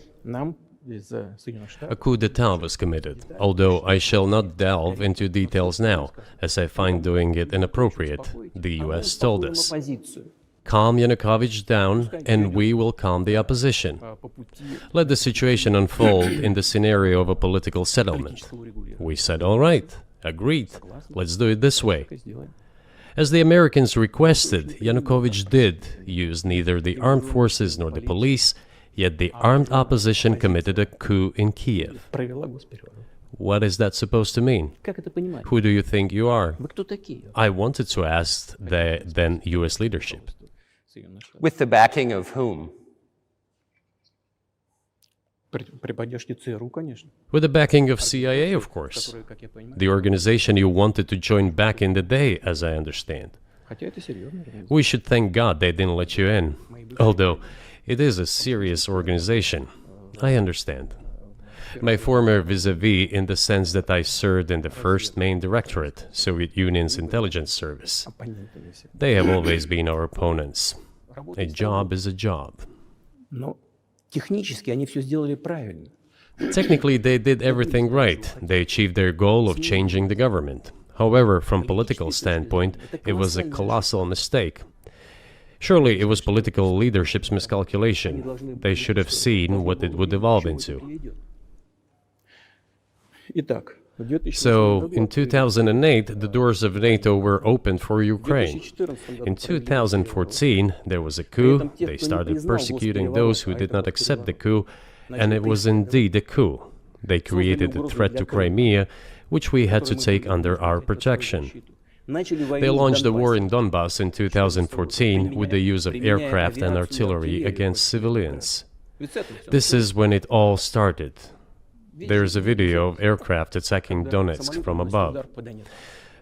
Speaker 2: A coup d'etat was committed, although I shall not delve into details now, as I find doing it inappropriate, the US told us. calm Yanukovych down, and we will calm the opposition. Let the situation unfold in the scenario of a political settlement. We said, all right, agreed, let's do it this way. As the Americans requested, Yanukovych did use neither the armed forces nor the police, yet the armed opposition committed a coup in Kiev. What is that supposed to mean? Who do you think you are? I wanted to ask the then US leadership.
Speaker 1: With the backing of whom?
Speaker 2: With the backing of CIA, of course. The organization you wanted to join back in the day, as I understand. We should thank God they didn't let you in. Although, it is a serious organization. I understand. My former vis-a-vis in the sense that I served in the first main directorate, Soviet Union's intelligence service. They have always been our opponents. A job is a job. Technically, they did everything right. They achieved their goal of changing the government. However, from political standpoint, it was a colossal mistake. Surely it was political leadership's miscalculation. They should have seen what it would evolve into. So, in 2008, the doors of NATO were opened for Ukraine. In 2014, there was a coup. They started persecuting those who did not accept the coup, and it was indeed a coup. They created a threat to Crimea, which we had to take under our protection. They launched the war in Donbass in 2014 with the use of aircraft and artillery against civilians. This is when it all started. There is a video of aircraft attacking Donetsk from above.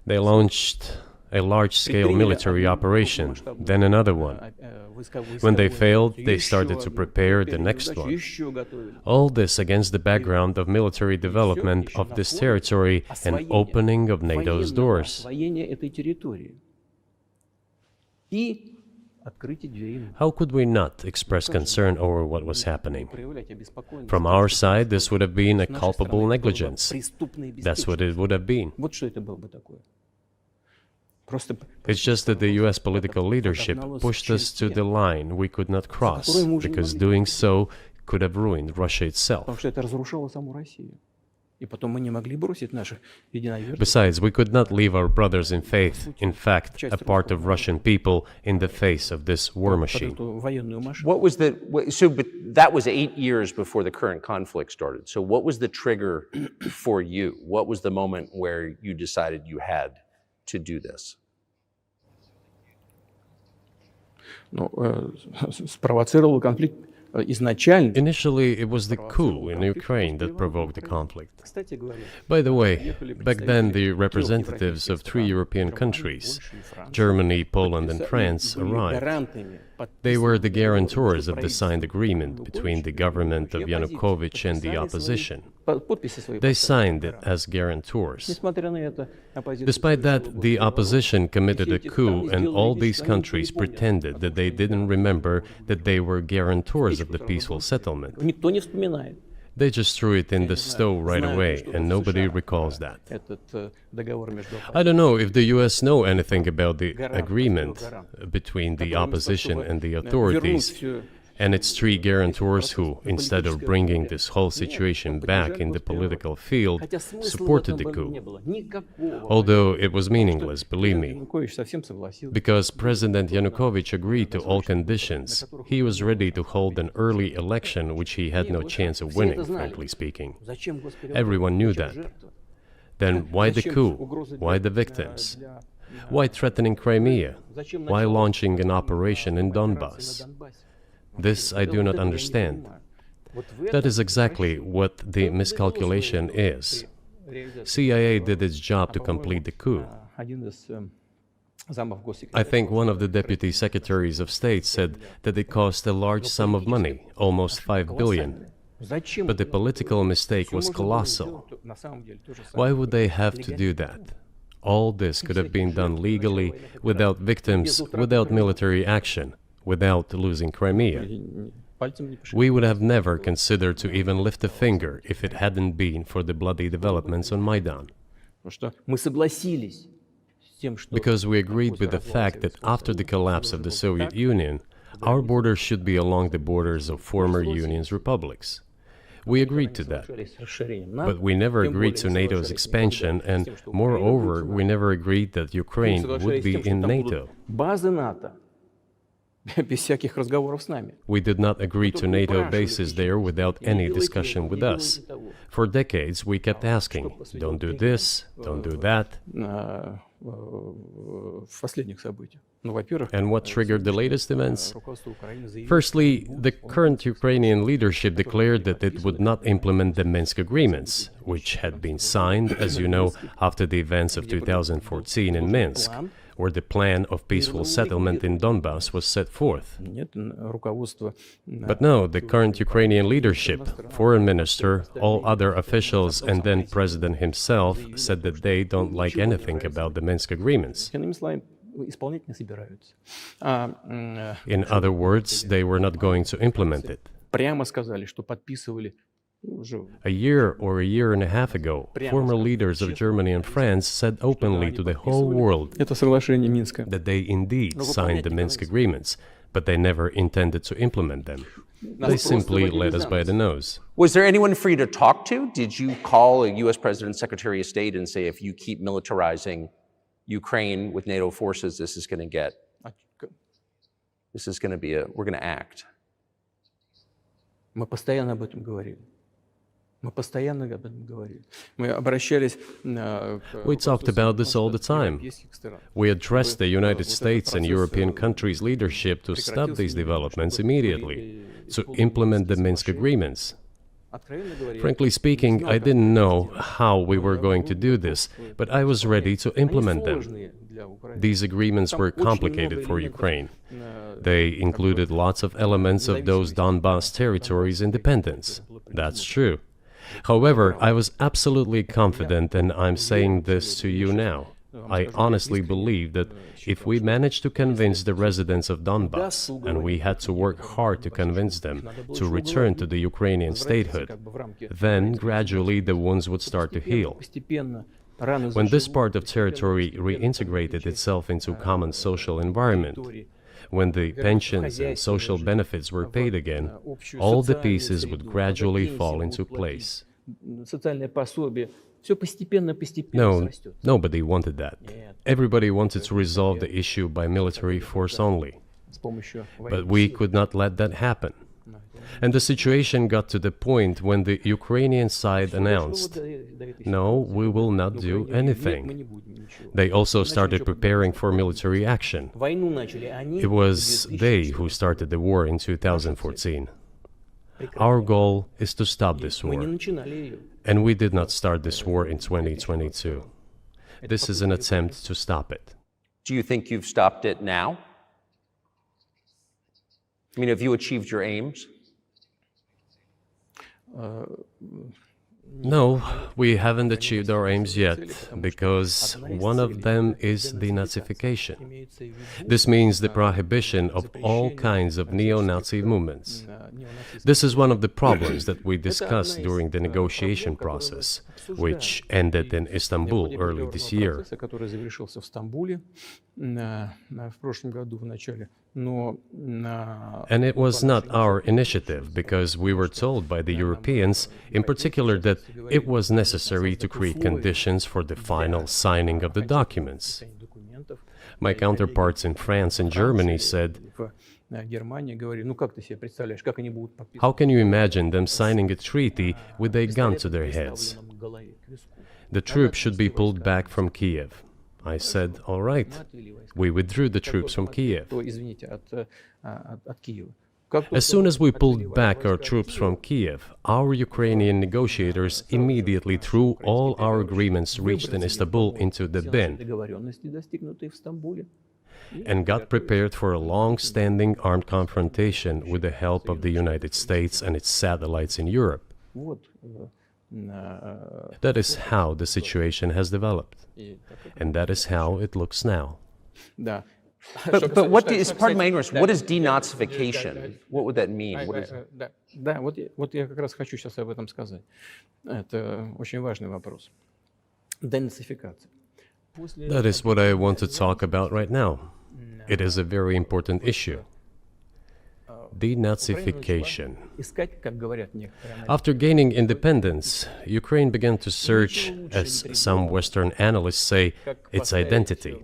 Speaker 2: They launched a large-scale military operation, then another one. When they failed, they started to prepare the next one. All this against the background of military development of this territory and opening of NATO's doors. How could we not express concern over what was happening? From our side, this would have been a culpable negligence. That's what it would have been. It's just that the US political leadership pushed us to the line we could not cross, because doing so could have ruined Russia itself. Besides, we could not leave our brothers in faith, in fact, a part of Russian people, in the face of this war machine.
Speaker 1: But that was 8 years before the current conflict started. So what was the trigger for you? What was the moment where you decided you had to do this?
Speaker 2: Initially, it was the coup in Ukraine that provoked the conflict. By the way, back then the representatives of 3 European countries, Germany, Poland and France, arrived. They were the guarantors of the signed agreement between the government of Yanukovych and the opposition. They signed it as guarantors. Despite that, the opposition committed a coup, and all these countries pretended that they didn't remember that they were guarantors of the peaceful settlement. They just threw it in the stove right away, and nobody recalls that. I don't know if the US know anything about the agreement between the opposition and the authorities, and its 3 guarantors who, instead of bringing this whole situation back in the political field, supported the coup. Although it was meaningless, believe me, because President Yanukovych agreed to all conditions. He was ready to hold an early election, which he had no chance of winning, frankly speaking. Everyone knew that. Then why the coup? Why the victims? Why threatening Crimea? Why launching an operation in Donbass? This I do not understand. That is exactly what the miscalculation is. CIA did its job to complete the coup. I think one of the deputy secretaries of state said that it cost a large sum of money, almost 5 billion. But the political mistake was colossal. Why would they have to do that? All this could have been done legally, without victims, without military action, without losing Crimea. We would have never considered to even lift a finger if it hadn't been for the bloody developments on Maidan. because we agreed with the fact that after the collapse of the Soviet Union, our borders should be along the borders of former Union's republics. We agreed to that, but we never agreed to NATO's expansion, and moreover, we never agreed that Ukraine would be in NATO. We did not agree to NATO bases there without any discussion with us. For decades, we kept asking, don't do this, don't do that. And what triggered the latest events? Firstly, the current Ukrainian leadership declared that it would not implement the Minsk agreements, which had been signed, as you know, after the events of 2014 in Minsk, where the plan of peaceful settlement in Donbass was set forth. But no, the current Ukrainian leadership, foreign minister, all other officials, and then president himself said that they don't like anything about the Minsk agreements. In other words, they were not going to implement it. A year or a year and a half ago, former leaders of Germany and France said openly to the whole world that they indeed signed the Minsk agreements, but they never intended to implement them. They simply led us by the nose.
Speaker 1: Was there anyone for you to talk to? Did you call a U.S. President's Secretary of State and say, if you keep militarizing Ukraine with NATO forces, this is going to be we're going to act?
Speaker 2: We talked about this all the time. We addressed the United States and European countries' leadership to stop these developments immediately, to implement the Minsk agreements. Frankly speaking, I didn't know how we were going to do this, but I was ready to implement them. These agreements were complicated for Ukraine. They included lots of elements of those Donbass territories' independence. That's true. However, I was absolutely confident, and I'm saying this to you now. I honestly believe that if we managed to convince the residents of Donbass, and we had to work hard to convince them to return to the Ukrainian statehood, then gradually the wounds would start to heal. When this part of territory reintegrated itself into common social environment, when the pensions and social benefits were paid again, all the pieces would gradually fall into place. No, nobody wanted that. Everybody wanted to resolve the issue by military force only. But we could not let that happen. And the situation got to the point when the Ukrainian side announced, no, we will not do anything. They also started preparing for military action. It was they who started the war in 2014. Our goal is to stop this war. And we did not start this war in 2022. This is an attempt to stop it.
Speaker 1: Do you think you've stopped it now? I mean, have you achieved your aims?
Speaker 2: No, we haven't achieved our aims yet, because one of them is denazification. This means the prohibition of all kinds of neo-Nazi movements. This is one of the problems that we discussed during the negotiation process, which ended in Istanbul early this year. And it was not our initiative, because we were told by the Europeans, in particular, that it was necessary to create conditions for the final signing of the documents. My counterparts in France and Germany said, how can you imagine them signing a treaty with a gun to their heads? The troops should be pulled back from Kiev. I said, all right. We withdrew the troops from Kiev. As soon as we pulled back our troops from Kiev, our Ukrainian negotiators immediately threw all our agreements reached in Istanbul into the bin and got prepared for a long-standing armed confrontation with the help of the United States and its satellites in Europe. That is how the situation has developed, and that is how it looks now.
Speaker 1: But what is, pardon my ignorance, what is denazification? What would that mean? What is...
Speaker 3: Да, вот я как раз хочу сейчас об этом сказать. Это очень важный вопрос. Денацификация.
Speaker 2: That is what I want to talk about right now. It is a very important issue. Denazification. After gaining independence, Ukraine began to search, as some Western analysts say, its identity.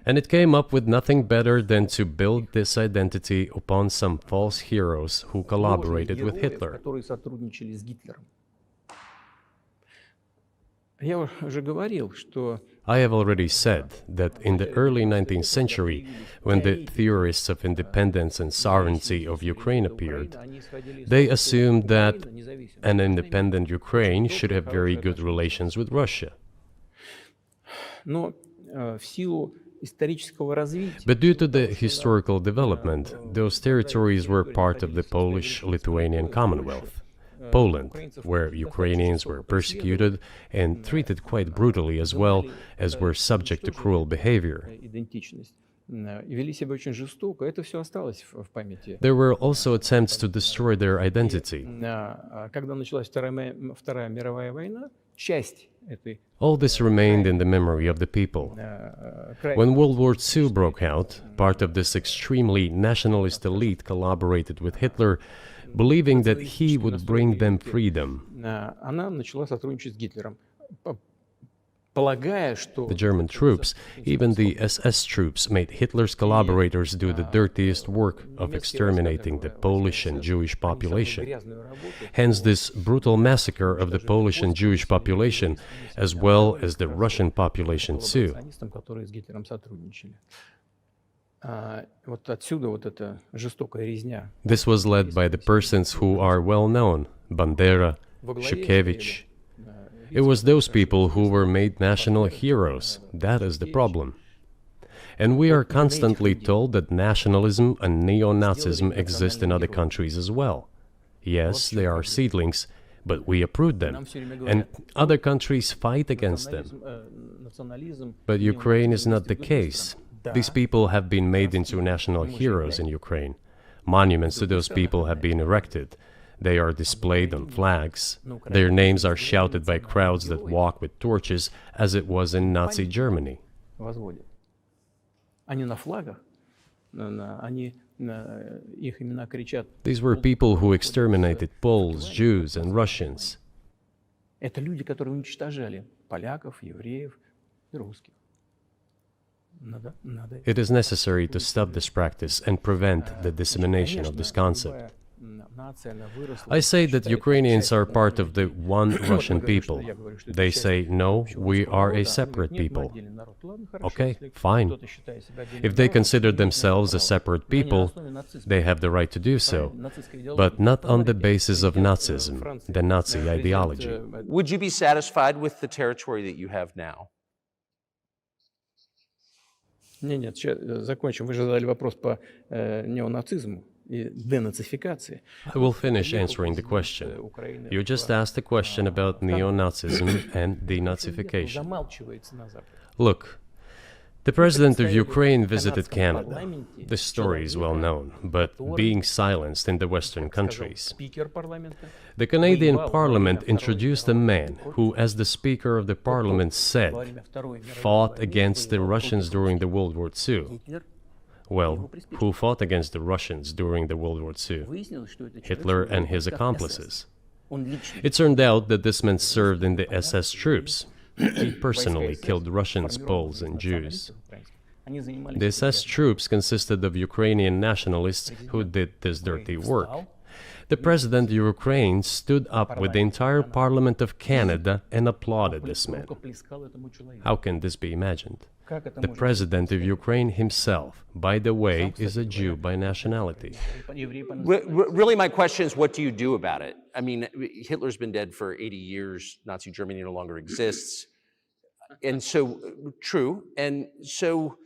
Speaker 2: And it came up with nothing better than to build this identity upon some false heroes who collaborated with Hitler. I have already said that in the early 19th century, when the theorists of independence and sovereignty of Ukraine appeared, they assumed that an independent Ukraine should have very good relations with Russia. But due to the historical development, those territories were part of the Polish-Lithuanian Commonwealth. Poland, where Ukrainians were persecuted and treated quite brutally, as well as were subject to cruel behavior. There were also attempts to destroy their identity. All this remained in the memory of the people. When World War II broke out, part of this extremely nationalist elite collaborated with Hitler, believing that he would bring them freedom. The German troops, even the SS troops, made Hitler's collaborators do the dirtiest work of exterminating the Polish and Jewish population. Hence this brutal massacre of the Polish and Jewish population, as well as the Russian population too. This was led by the persons who are well known, Bandera, Shukevich. It was those people who were made national heroes. That is the problem. And we are constantly told that nationalism and neo-Nazism exist in other countries as well. Yes, they are seedlings, but we uproot them, and other countries fight against them. But Ukraine is not the case. These people have been made into national heroes in Ukraine. Monuments to those people have been erected. They are displayed on flags. Their names are shouted by crowds that walk with torches, as it was in Nazi Germany. These were people who exterminated Poles, Jews, and Russians. It is necessary to stop this practice and prevent the dissemination of this concept. I say that Ukrainians are part of the one Russian people. They say, no, we are a separate people. Okay, fine. If they consider themselves a separate people, they have the right to do so, but not on the basis of Nazism, the Nazi ideology.
Speaker 1: Would you be satisfied with the territory that you have now?
Speaker 3: Нет, закончим. Вы же задали вопрос по неонацизму и денацификации.
Speaker 2: I will finish answering the question. You just asked a question about neo-Nazism and denazification. Look, the president of Ukraine visited Canada. This story is well known, but being silenced in the Western countries. The Canadian Parliament introduced a man who, as the Speaker of the Parliament said, fought against the Russians during the World War II. Well, who fought against the Russians during the World War II? Hitler and his accomplices. It turned out that this man served in the SS troops. He personally killed Russians, Poles, and Jews. The SS troops consisted of Ukrainian nationalists who did this dirty work. The president of Ukraine stood up with the entire Parliament of Canada and applauded this man. How can this be imagined? The president of Ukraine himself, by the way, is a Jew by nationality.
Speaker 1: Really, my question is, what do you do about it? I mean, Hitler's been dead for 80 years. Nazi Germany no longer exists. And so, true. And so,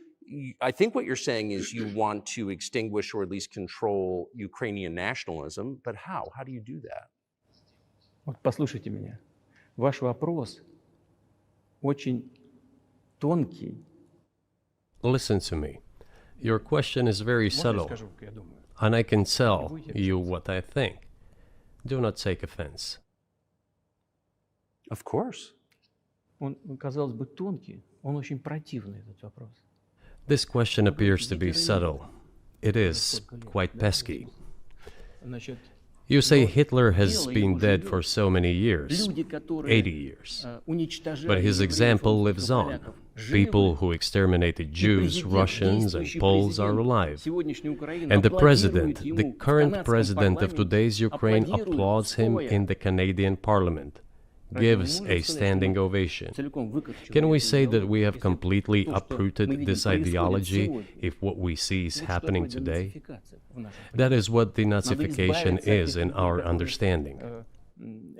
Speaker 1: I think what you're saying is you want to extinguish or at least control Ukrainian nationalism. But how? How do you do that?
Speaker 3: Вот послушайте меня. Ваш вопрос очень тонкий.
Speaker 2: Listen to me. Your question is very subtle, and I can tell you what I think. Do not take offense.
Speaker 1: Of course.
Speaker 3: Он, казалось бы, тонкий, он очень противный, этот вопрос.
Speaker 2: This question appears to be subtle. It is quite pesky.
Speaker 3: Значит,
Speaker 2: You say Hitler has been dead for so many years,
Speaker 3: люди, которые
Speaker 2: 80 years.
Speaker 3: уничтожали
Speaker 2: But his
Speaker 3: евреев,
Speaker 2: example
Speaker 3: русских,
Speaker 2: lives on.
Speaker 3: поляков, живы.
Speaker 2: People who exterminated
Speaker 3: И
Speaker 2: Jews,
Speaker 3: президент,
Speaker 2: Russians, and
Speaker 3: действующий
Speaker 2: Poles are
Speaker 3: президент
Speaker 2: alive.
Speaker 3: сегодняшней Украины
Speaker 2: And the
Speaker 3: аплодирует
Speaker 2: president,
Speaker 3: ему
Speaker 2: the
Speaker 3: в
Speaker 2: current
Speaker 3: канадском
Speaker 2: president of
Speaker 3: парламенте,
Speaker 2: today's Ukraine,
Speaker 3: аплодирует
Speaker 2: applauds him
Speaker 3: стоя.
Speaker 2: in the Canadian parliament,
Speaker 3: Поэтому
Speaker 2: gives
Speaker 3: можно
Speaker 2: a
Speaker 3: сказать, что
Speaker 2: standing
Speaker 3: мы
Speaker 2: ovation.
Speaker 3: целиком выкорчевали
Speaker 2: Can we
Speaker 3: эту
Speaker 2: say that we
Speaker 3: идеологию,
Speaker 2: have
Speaker 3: если
Speaker 2: completely
Speaker 3: то, что мы
Speaker 2: uprooted
Speaker 3: видим,
Speaker 2: this
Speaker 3: происходит
Speaker 2: ideology
Speaker 3: сегодня,
Speaker 2: if what we see is
Speaker 3: вот что
Speaker 2: happening
Speaker 3: такое
Speaker 2: today?
Speaker 3: денацификация в нашем
Speaker 2: That is what
Speaker 3: Надо
Speaker 2: denazification
Speaker 3: избавиться от
Speaker 2: is
Speaker 3: тех
Speaker 2: in
Speaker 3: людей,
Speaker 2: our
Speaker 3: которые,
Speaker 2: understanding.
Speaker 3: эту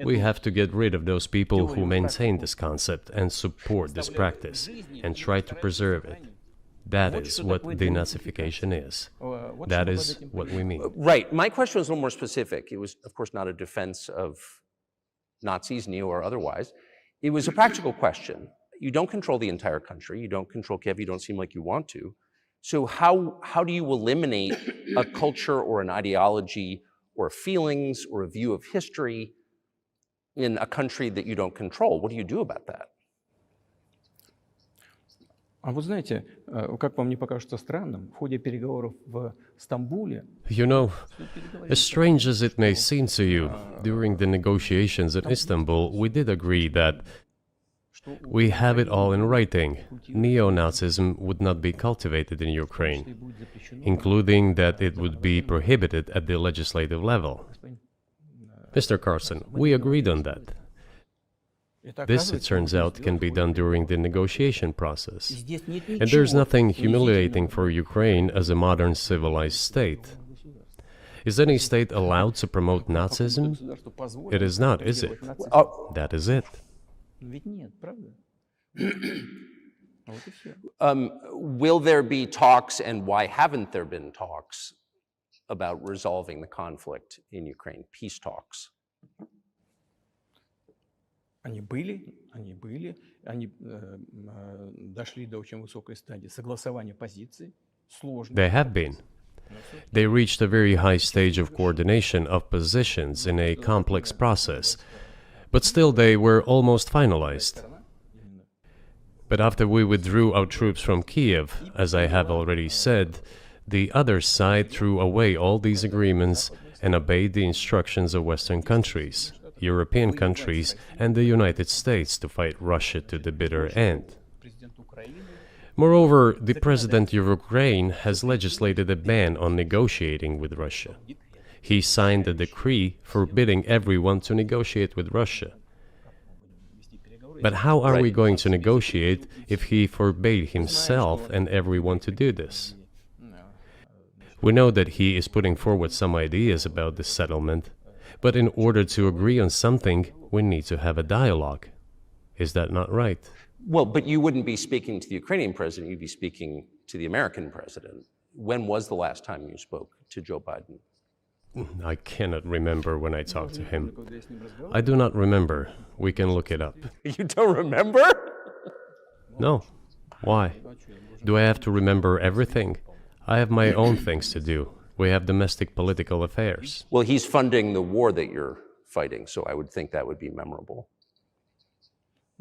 Speaker 2: We have to get rid of those people who
Speaker 3: теорию,
Speaker 2: maintain
Speaker 3: практику
Speaker 2: this concept and support this practice
Speaker 3: жизни
Speaker 2: and
Speaker 3: и
Speaker 2: try to
Speaker 3: стараются
Speaker 2: preserve it.
Speaker 3: сохранить.
Speaker 2: That
Speaker 3: Вот
Speaker 2: is
Speaker 3: что
Speaker 2: what
Speaker 3: такое
Speaker 2: denazification
Speaker 3: денацификация.
Speaker 2: is.
Speaker 3: Вот
Speaker 2: That
Speaker 3: что под
Speaker 2: is
Speaker 3: этим
Speaker 2: what we mean.
Speaker 1: Right. My question was a little more specific. It was, of course, not a defense of Nazis, neo or otherwise. It was a practical question. You don't control the entire country. You don't control Kiev. You don't seem like you want to. So how do you eliminate a culture or an ideology or feelings or a view of history in a country that you don't control? What do you do about that?
Speaker 3: А вы знаете, как вам не покажется странным, в ходе переговоров в Стамбуле
Speaker 2: You know, as strange as it may seem to you, during the negotiations in Istanbul, we did agree that we have it all in writing. Neo-Nazism would not be cultivated in Ukraine, including that it would be prohibited at the legislative level. Mr. Carlson, we agreed on that. This, it turns out, can be done during the negotiation process. And there's nothing humiliating for Ukraine as a modern civilized state. Is any state allowed to promote Nazism? It is not, is it? That is it.
Speaker 3: Ведь нет, правда? Вот и всё.
Speaker 1: Will there be talks, and why haven't there been talks about resolving the conflict in Ukraine, peace talks?
Speaker 3: Они были, они дошли до очень высокой стадии согласования позиций, сложно.
Speaker 2: They have been. They reached a very high stage of coordination of positions in a complex process, but still they were almost finalized. But after we withdrew our troops from Kiev, as I have already said, the other side threw away all these agreements and obeyed the instructions of Western countries, European countries, and the United States to fight Russia to the bitter end. Moreover, the president of Ukraine has legislated a ban on negotiating with Russia. He signed a decree forbidding everyone to negotiate with Russia. But how are we going to negotiate if he forbade himself and everyone to do this? We know that he is putting forward some ideas about this settlement, but in order to agree on something, we need to have a dialogue. Is that not right?
Speaker 1: Well, but you wouldn't be speaking to the Ukrainian president, you'd be speaking to the American president. When was the last time you spoke to Joe Biden?
Speaker 2: I cannot remember when I talked to him. I do not remember. We can look it up.
Speaker 1: You don't remember?
Speaker 2: No. Why? Do I have to remember everything? I have my own things to do. We have domestic political affairs.
Speaker 1: Well, he's funding the war that you're fighting, so I would think that would be memorable.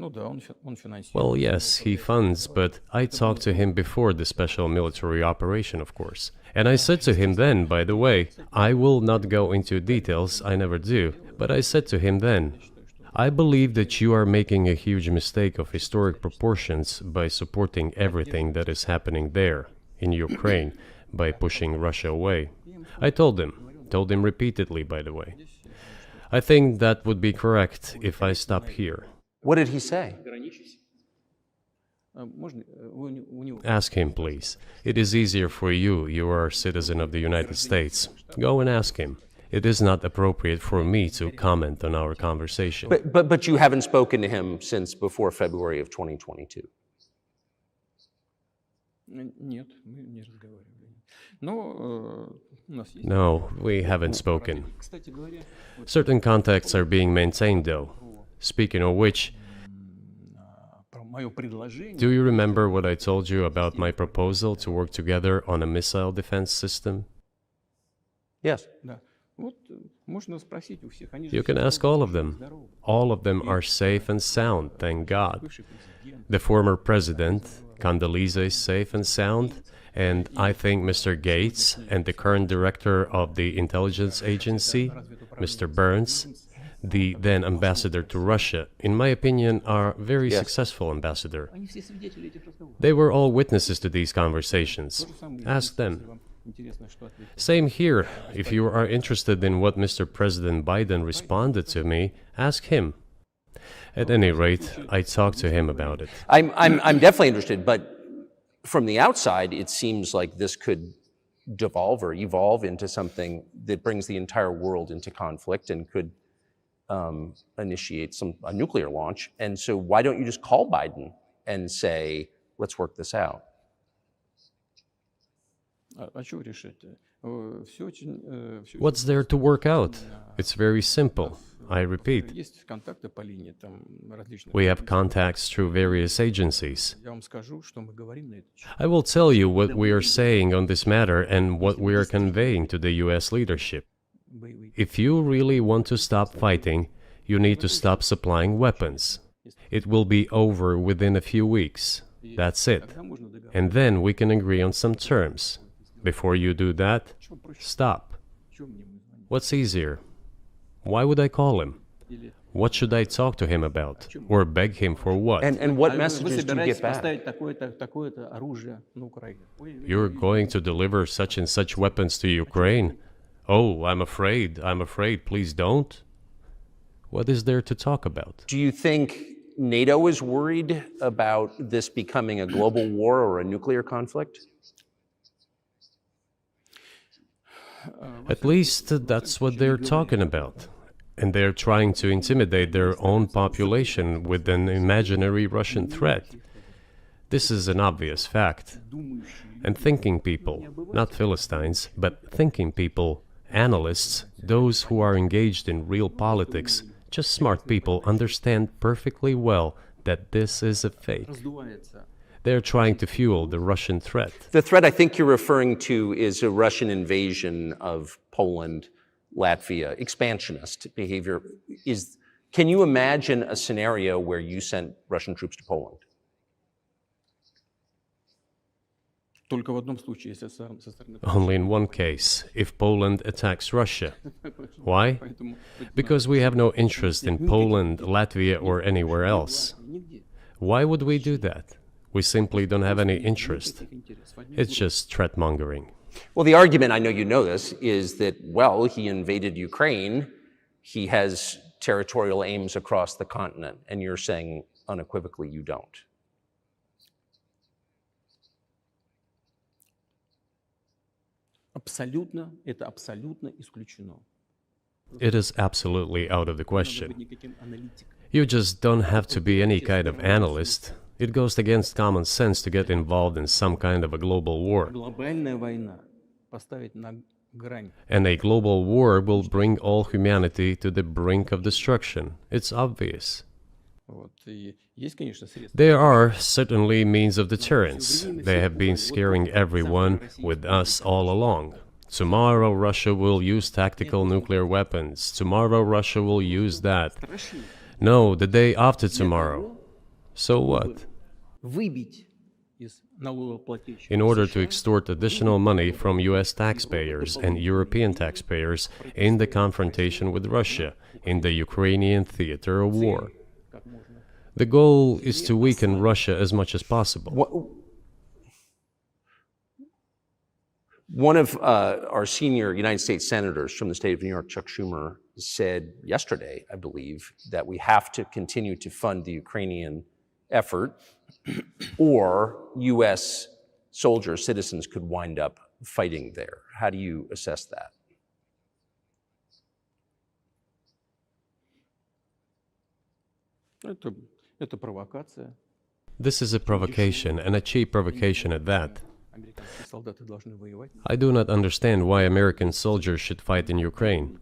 Speaker 3: Ну да, он финансирует.
Speaker 2: Well, yes, he funds, but I talked to him before the special military operation, of course. And I said to him then, by the way, I will not go into details, I never do, but I said to him then, I believe that you are making a huge mistake of historic proportions by supporting everything that is happening there, in Ukraine, by pushing Russia away. I told him repeatedly, by the way. I think that would be correct if I stop here.
Speaker 1: What did he say?
Speaker 2: Ask him, please. It is easier for you. You are a citizen of the United States. Go and ask him. It is not appropriate for me to comment on our conversation.
Speaker 1: But you haven't spoken to him since before February of 2022.
Speaker 3: Нет, мы не разговаривали. Но у нас есть.
Speaker 2: No, we haven't spoken.
Speaker 3: Кстати говоря,
Speaker 2: Certain contacts are being maintained, though. Speaking of which,
Speaker 3: про мое предложение.
Speaker 2: do you remember what I told you about my proposal to work together on a missile defense system?
Speaker 1: Yes.
Speaker 3: Да. Вот можно спросить у всех. Они же
Speaker 2: You can
Speaker 3: все
Speaker 2: ask all of them.
Speaker 3: здоровы.
Speaker 2: All of them are safe and sound, thank God.
Speaker 3: Бывший президент.
Speaker 2: The former president, Condoleezza, is safe and sound, and I think Mr. Gates and the current director of the intelligence agency, Mr. Burns, the then ambassador to Russia, in my opinion, are very
Speaker 1: Yes.
Speaker 2: successful ambassador.
Speaker 3: Они все свидетели этих разговоров.
Speaker 2: They were all witnesses to these conversations.
Speaker 3: То же самое,
Speaker 2: Ask
Speaker 3: если
Speaker 2: them.
Speaker 3: вам интересно, что ответил.
Speaker 2: Same here. If you are interested in what Mr. President Biden responded to me, ask him. At any rate, I talked to him about it.
Speaker 1: I'm definitely interested, but from the outside, it seems like this could devolve or evolve into something that brings the entire world into conflict and could initiate a nuclear launch. And so why don't you just call Biden and say, let's work this out?
Speaker 3: А что решить? Все очень...
Speaker 2: What's there to work out? It's very simple. I repeat,
Speaker 3: Есть контакты по линии там различных.
Speaker 2: we have contacts through various agencies.
Speaker 3: Я вам скажу, что мы говорим на этот счет.
Speaker 2: I will tell you what we are saying on this matter and what we are conveying to the US leadership.
Speaker 3: Боевые.
Speaker 2: If you really want to stop fighting, you need to stop supplying weapons. It will be over within a few weeks. That's it.
Speaker 3: Тогда можно договориться.
Speaker 2: And then we can agree on some terms. Before you do that,
Speaker 3: Что проще?
Speaker 2: stop.
Speaker 3: Чем мне звонить?
Speaker 2: What's easier? Why would I call him?
Speaker 3: Или
Speaker 2: What should I talk to him about? Or beg him for what?
Speaker 1: And what
Speaker 3: вы
Speaker 1: messages do you
Speaker 3: собираетесь
Speaker 1: get back?
Speaker 3: поставить такое-то оружие на Украину?
Speaker 2: You're going to deliver such and such weapons to Ukraine? Oh, I'm afraid, please don't. What is there to talk about?
Speaker 1: Do you think NATO is worried about this becoming a global war or a nuclear conflict?
Speaker 2: At least that's what they're talking about. And they're trying to intimidate their own population with an imaginary Russian threat. This is an obvious fact. And thinking people, not Philistines, but thinking people, analysts, those who are engaged in real politics, just smart people, understand perfectly well that this is a fake.
Speaker 3: Раздувается.
Speaker 2: They're trying to fuel the Russian threat.
Speaker 1: The threat I think you're referring to is a Russian invasion of Poland, Latvia, expansionist behavior. Can you imagine a scenario where you sent Russian troops to Poland?
Speaker 3: Только в одном случае, если со стороны...
Speaker 2: Only in one case, if Poland attacks Russia. Why?
Speaker 3: Поэтому
Speaker 2: Because we have no interest in Poland, Latvia, or anywhere else.
Speaker 3: нигде.
Speaker 2: Why would we do that? We simply don't have any interest.
Speaker 3: Интерес.
Speaker 2: It's just threat-mongering.
Speaker 1: Well, the argument, I know you know this, is that, well, he invaded Ukraine, he has territorial aims across the continent, and you're saying unequivocally you don't.
Speaker 3: Это абсолютно исключено.
Speaker 2: It is absolutely out of the question.
Speaker 3: Быть никаким аналитиком.
Speaker 2: You just don't have to be any kind of analyst. It goes against common sense to get involved in some kind of a global war.
Speaker 3: Глобальная война поставить на грань.
Speaker 2: And a global war will bring all humanity to the brink of destruction. It's obvious.
Speaker 3: Вот. И есть, конечно, средства.
Speaker 2: There are certainly means of deterrence. They have been scaring everyone with us all along. Tomorrow Russia will use tactical nuclear weapons. Tomorrow Russia will use that.
Speaker 3: Страшнее.
Speaker 2: No, the day after tomorrow. So what?
Speaker 3: Выбить из налогоплательщиков
Speaker 2: In order to
Speaker 3: США
Speaker 2: extort additional money from US taxpayers and European taxpayers in the confrontation with Russia in the Ukrainian theater of war.
Speaker 3: как можно.
Speaker 2: The goal is to weaken Russia as much as possible.
Speaker 1: One of our senior United States senators from the state of New York, Chuck Schumer, said yesterday, I believe, that we have to continue to fund the Ukrainian effort or U.S. soldiers, citizens could wind up fighting there. How do you assess that?
Speaker 3: Это провокация.
Speaker 2: This is a provocation, and a cheap provocation at that.
Speaker 3: Американские солдаты должны воевать.
Speaker 2: I do not understand why American soldiers should fight in Ukraine.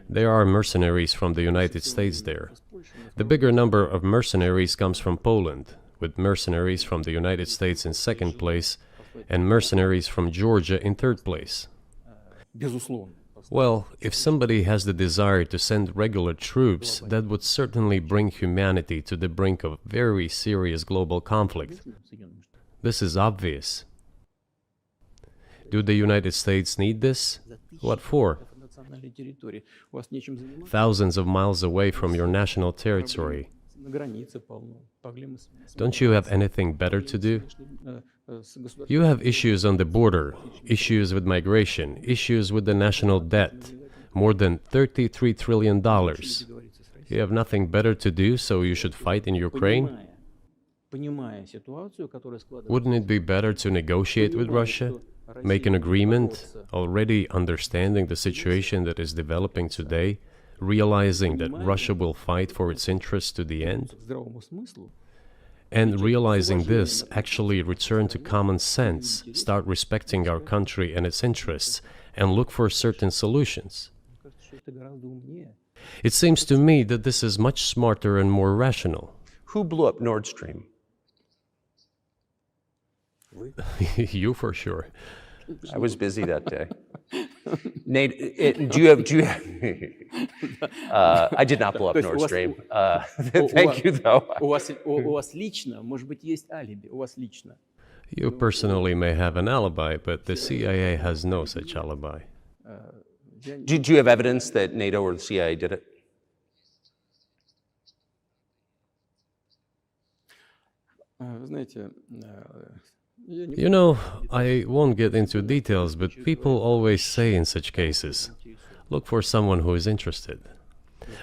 Speaker 2: There are mercenaries from the United States there. The bigger number of mercenaries comes from Poland, with mercenaries from the United States in second place and mercenaries from Georgia in third place.
Speaker 3: Безусловно.
Speaker 2: Well, if somebody has the desire to send regular troops, that would certainly bring humanity to the brink of very serious global conflict. This is obvious. Do the United States need this? What for? Thousands of miles away from your national territory. Don't you have anything better to do? You have issues on the border, issues with migration, issues with the national debt, more than $33 trillion. You have nothing better to do, so you should fight in Ukraine? Wouldn't it be better to negotiate with Russia? Make an agreement, already understanding the situation that is developing today, realizing that Russia will fight for its interests to the end? And realizing this, actually return to common sense, start respecting our country and its interests, and look for certain solutions. It seems to me that this is much smarter and more rational.
Speaker 1: Who blew up Nord Stream?
Speaker 2: You for sure.
Speaker 1: I was busy that day. Nate, do you have I did not blow up Nord Stream. Thank you, though.
Speaker 3: У вас лично, может быть, есть алиби, у вас лично.
Speaker 2: You personally may have an alibi, but the CIA has no such alibi.
Speaker 1: Do you have evidence that NATO or the CIA did it?
Speaker 3: Знаете,
Speaker 2: You know, I won't get into details, but people always say in such cases, look for someone who is interested.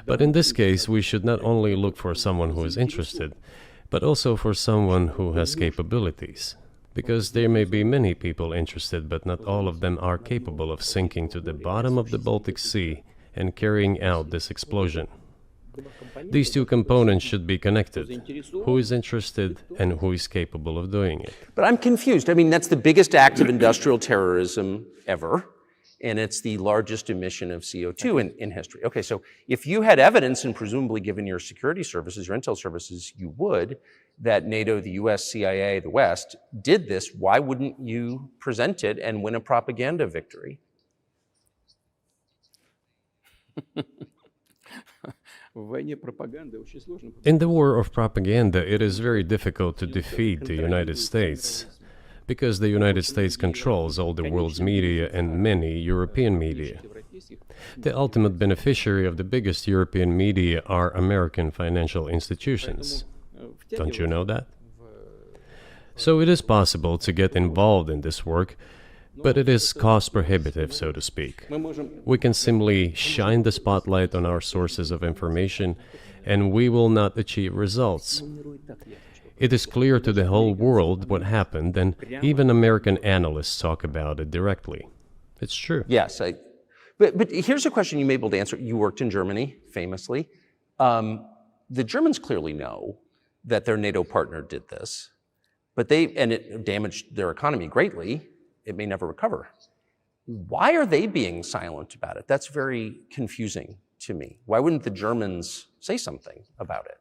Speaker 2: But in this case, we should not only look for someone who is interested, but also for someone who has capabilities. Because there may be many people interested, but not all of them are capable of sinking to the bottom of the Baltic Sea and carrying out this explosion. These two components should be connected. Who is interested and who is capable of doing it?
Speaker 1: But I'm confused. I mean, that's the biggest act of industrial terrorism ever, and it's the largest emission of CO2 in history. Okay, so if you had evidence, and presumably given your security services, your intel services, you would, that NATO, the US, CIA, the West, did this, why wouldn't you present it and win a propaganda victory?
Speaker 2: In the war of propaganda, it is very difficult to defeat the United States, because the United States controls all the world's media and many European media. The ultimate beneficiary of the biggest European media are American financial institutions. Don't you know that? So it is possible to get involved in this work, but it is cost prohibitive, so to speak. We can simply shine the spotlight on our sources of information, and we will not achieve results. It is clear to the whole world what happened, and even American analysts talk about it directly. It's true.
Speaker 1: Yes, but here's a question you may be able to answer. You worked in Germany, famously. The Germans clearly know that their NATO partner did this, and it damaged their economy greatly. It may never recover. Why are they being silent about it? That's very confusing to me. Why wouldn't the Germans say something about it?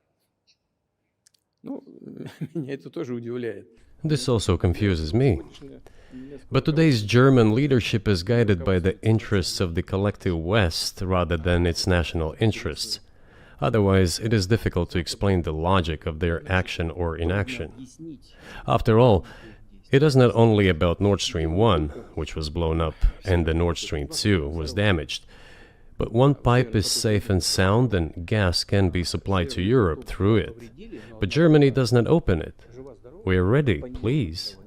Speaker 2: This also confuses me. But today's German leadership is guided by the interests of the collective West rather than its national interests. Otherwise, it is difficult to explain the logic of their action or inaction. After all, it is not only about Nord Stream 1, which was blown up, and the Nord Stream 2 was damaged, but one pipe is safe and sound and gas can be supplied to Europe through it. But Germany does not open it. We are ready, please.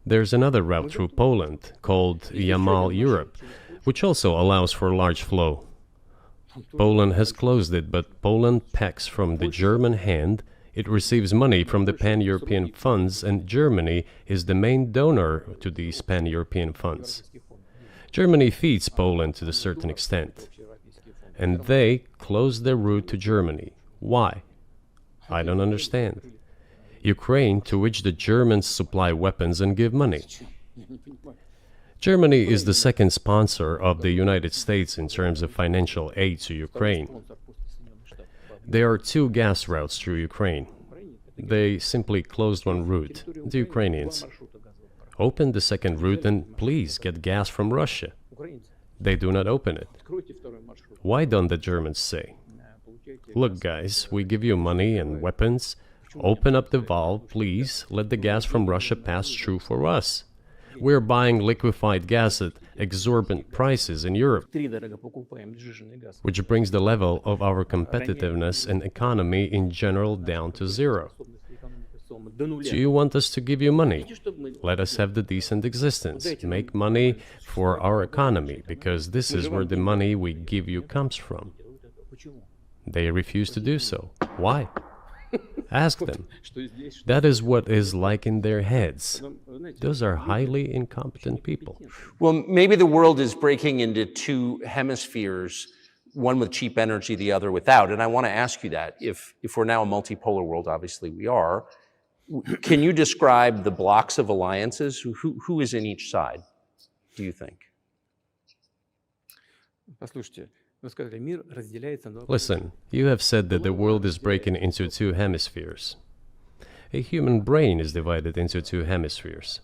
Speaker 2: There's another route through Poland, called Yamal Europe, which also allows for large flow. Poland has closed it, but Poland packs from the German hand. It receives money from the pan-European funds, and Germany is the main donor to these pan-European funds. Germany feeds Poland to a certain extent, and they close their route to Germany. Why? I don't understand. Ukraine, to which the Germans supply weapons and give money. Germany is the second sponsor of the United States in terms of financial aid to Ukraine. There are two gas routes through Ukraine. They simply closed one route, the Ukrainians. Open the second route and please get gas from Russia. They do not open it. Why don't the Germans say, look guys, we give you money and weapons, open up the valve, please, let the gas from Russia pass through for us. We're buying liquefied gas at exorbitant prices in Europe, which brings the level of our competitiveness and economy in general down to zero. Do you want us to give you money? Let us have the decent existence. Make money for our economy, because this is where the money we give you comes from. They refuse to do so. Why? Ask them. That is what is like in their heads. Those are highly incompetent people.
Speaker 1: Well, maybe the world is breaking into two hemispheres, one with cheap energy, the other without. And I want to ask you that. If we're now a multipolar world, obviously we are, can you describe the blocks of alliances? Who is in each side, do you think?
Speaker 2: Listen, you have said that the world is breaking into two hemispheres. A human brain is divided into two hemispheres.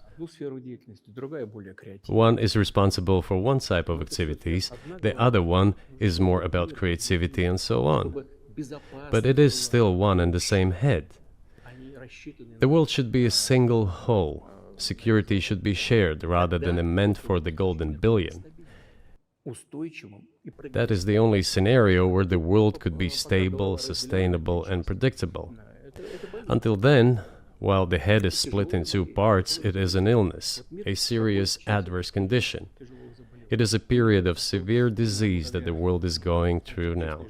Speaker 2: One is responsible for one type of activities, the other one is more about creativity and so on. But it is still one and the same head. The world should be a single whole. Security should be shared rather than meant for the golden billion. That is the only scenario where the world could be stable, sustainable, and predictable. Until then, while the head is split in two parts, it is an illness, a serious adverse condition. It is a period of severe disease that the world is going through now.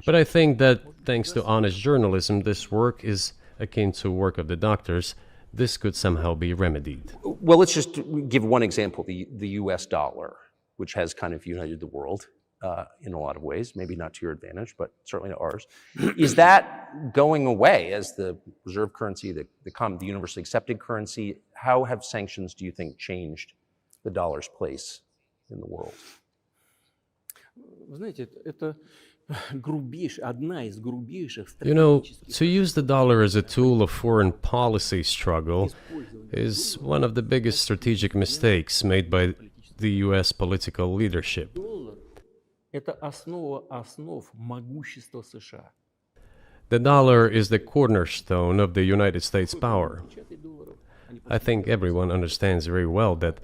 Speaker 2: But I think that, thanks to honest journalism, this work is akin to work of the doctors. This could somehow be remedied.
Speaker 1: Well, let's just give one example, the US dollar, which has kind of united the world in a lot of ways, maybe not to your advantage, but certainly to ours. Is that going away as the reserve currency, the universally accepted currency? How have sanctions, do you think, changed the dollar's place in the world?
Speaker 2: You know, to use the dollar as a tool of foreign policy struggle is one of the biggest strategic mistakes made by the US political leadership. The dollar is the cornerstone of the United States power. I think everyone understands very well that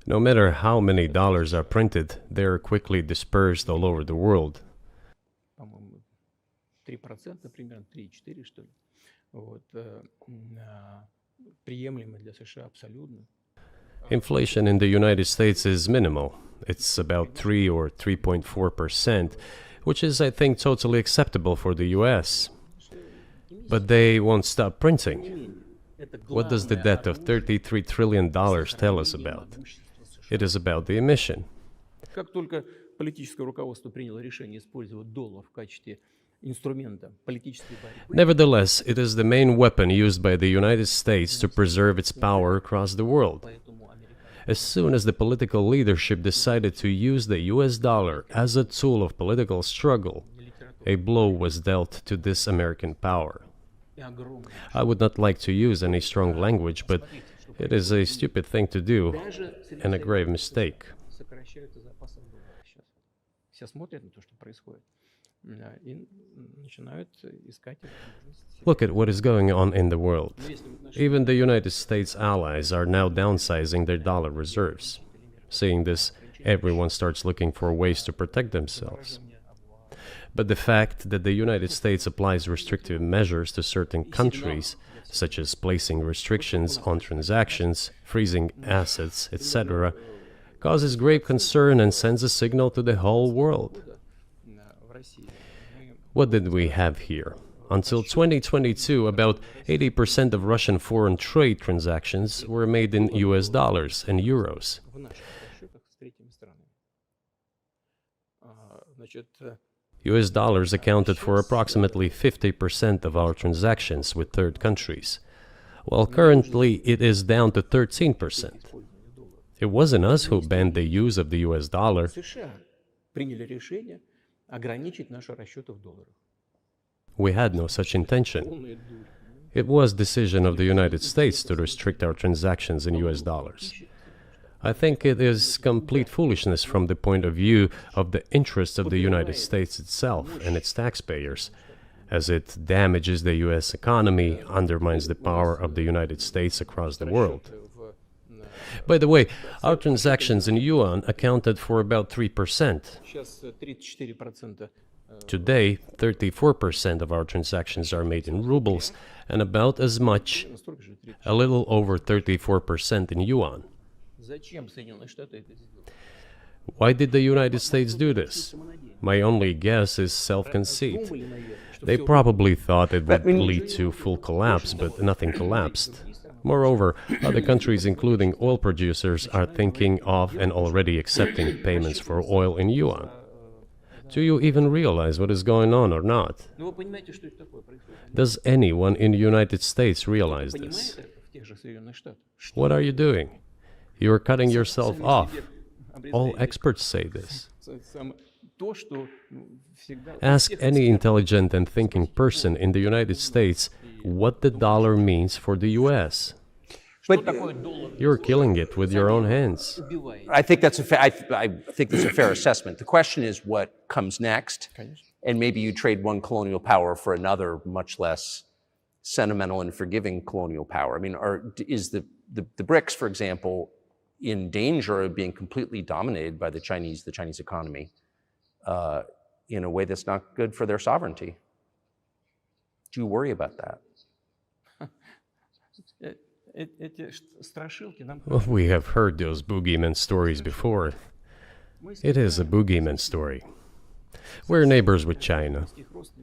Speaker 2: no matter how many dollars are printed, they are quickly dispersed all over the world. Inflation in the United States is minimal. It's about 3 or 3.4%, which is, I think, totally acceptable for the US. But they won't stop printing. What does the debt of $33 trillion tell us about? It is about the emission. Nevertheless, it is the main weapon used by the United States to preserve its power across the world. As soon as the political leadership decided to use the US dollar as a tool of political struggle, a blow was dealt to this American power. I would not like to use any strong language, but it is a stupid thing to do and a grave mistake. Look at what is going on in the world. Even the United States allies are now downsizing their dollar reserves. Seeing this, everyone starts looking for ways to protect themselves. But the fact that the United States applies restrictive measures to certain countries, such as placing restrictions on transactions, freezing assets, etc., causes grave concern and sends a signal to the whole world. What did we have here? Until 2022, about 80% of Russian foreign trade transactions were made in US dollars and euros. US dollars accounted for approximately 50% of our transactions with third countries, while currently it is down to 13%. It wasn't us who banned the use of the US dollar. We had no such intention. It was decision of the United States to restrict our transactions in US dollars. I think it is complete foolishness from the point of view of the interests of the United States itself and its taxpayers, as it damages the US economy, undermines the power of the United States across the world. By the way, our transactions in yuan accounted for about 3%. Today, 34% of our transactions are made in rubles, and about as much, a little over 34% in yuan. Why did the United States do this? My only guess is self-conceit. They probably thought it would lead to full collapse, but nothing collapsed. Moreover, other countries, including oil producers, are thinking of and already accepting payments for oil in yuan. Do you even realize what is going on or not? Does anyone in the United States realize this? What are you doing? You are cutting yourself off. All experts say this. Ask any intelligent and thinking person in the United States what the dollar means for the US.
Speaker 1: But
Speaker 2: You're killing it with your own hands.
Speaker 1: I think that's I think that's a fair assessment. The question is what comes next, and maybe you trade one colonial power for another, much less sentimental and forgiving colonial power. I mean, is the BRICS, for example, in danger of being completely dominated by the Chinese economy in a way that's not good for their sovereignty? Do you worry about that?
Speaker 2: Well, we have heard those boogeyman stories before. It is a boogeyman story. We're neighbors with China.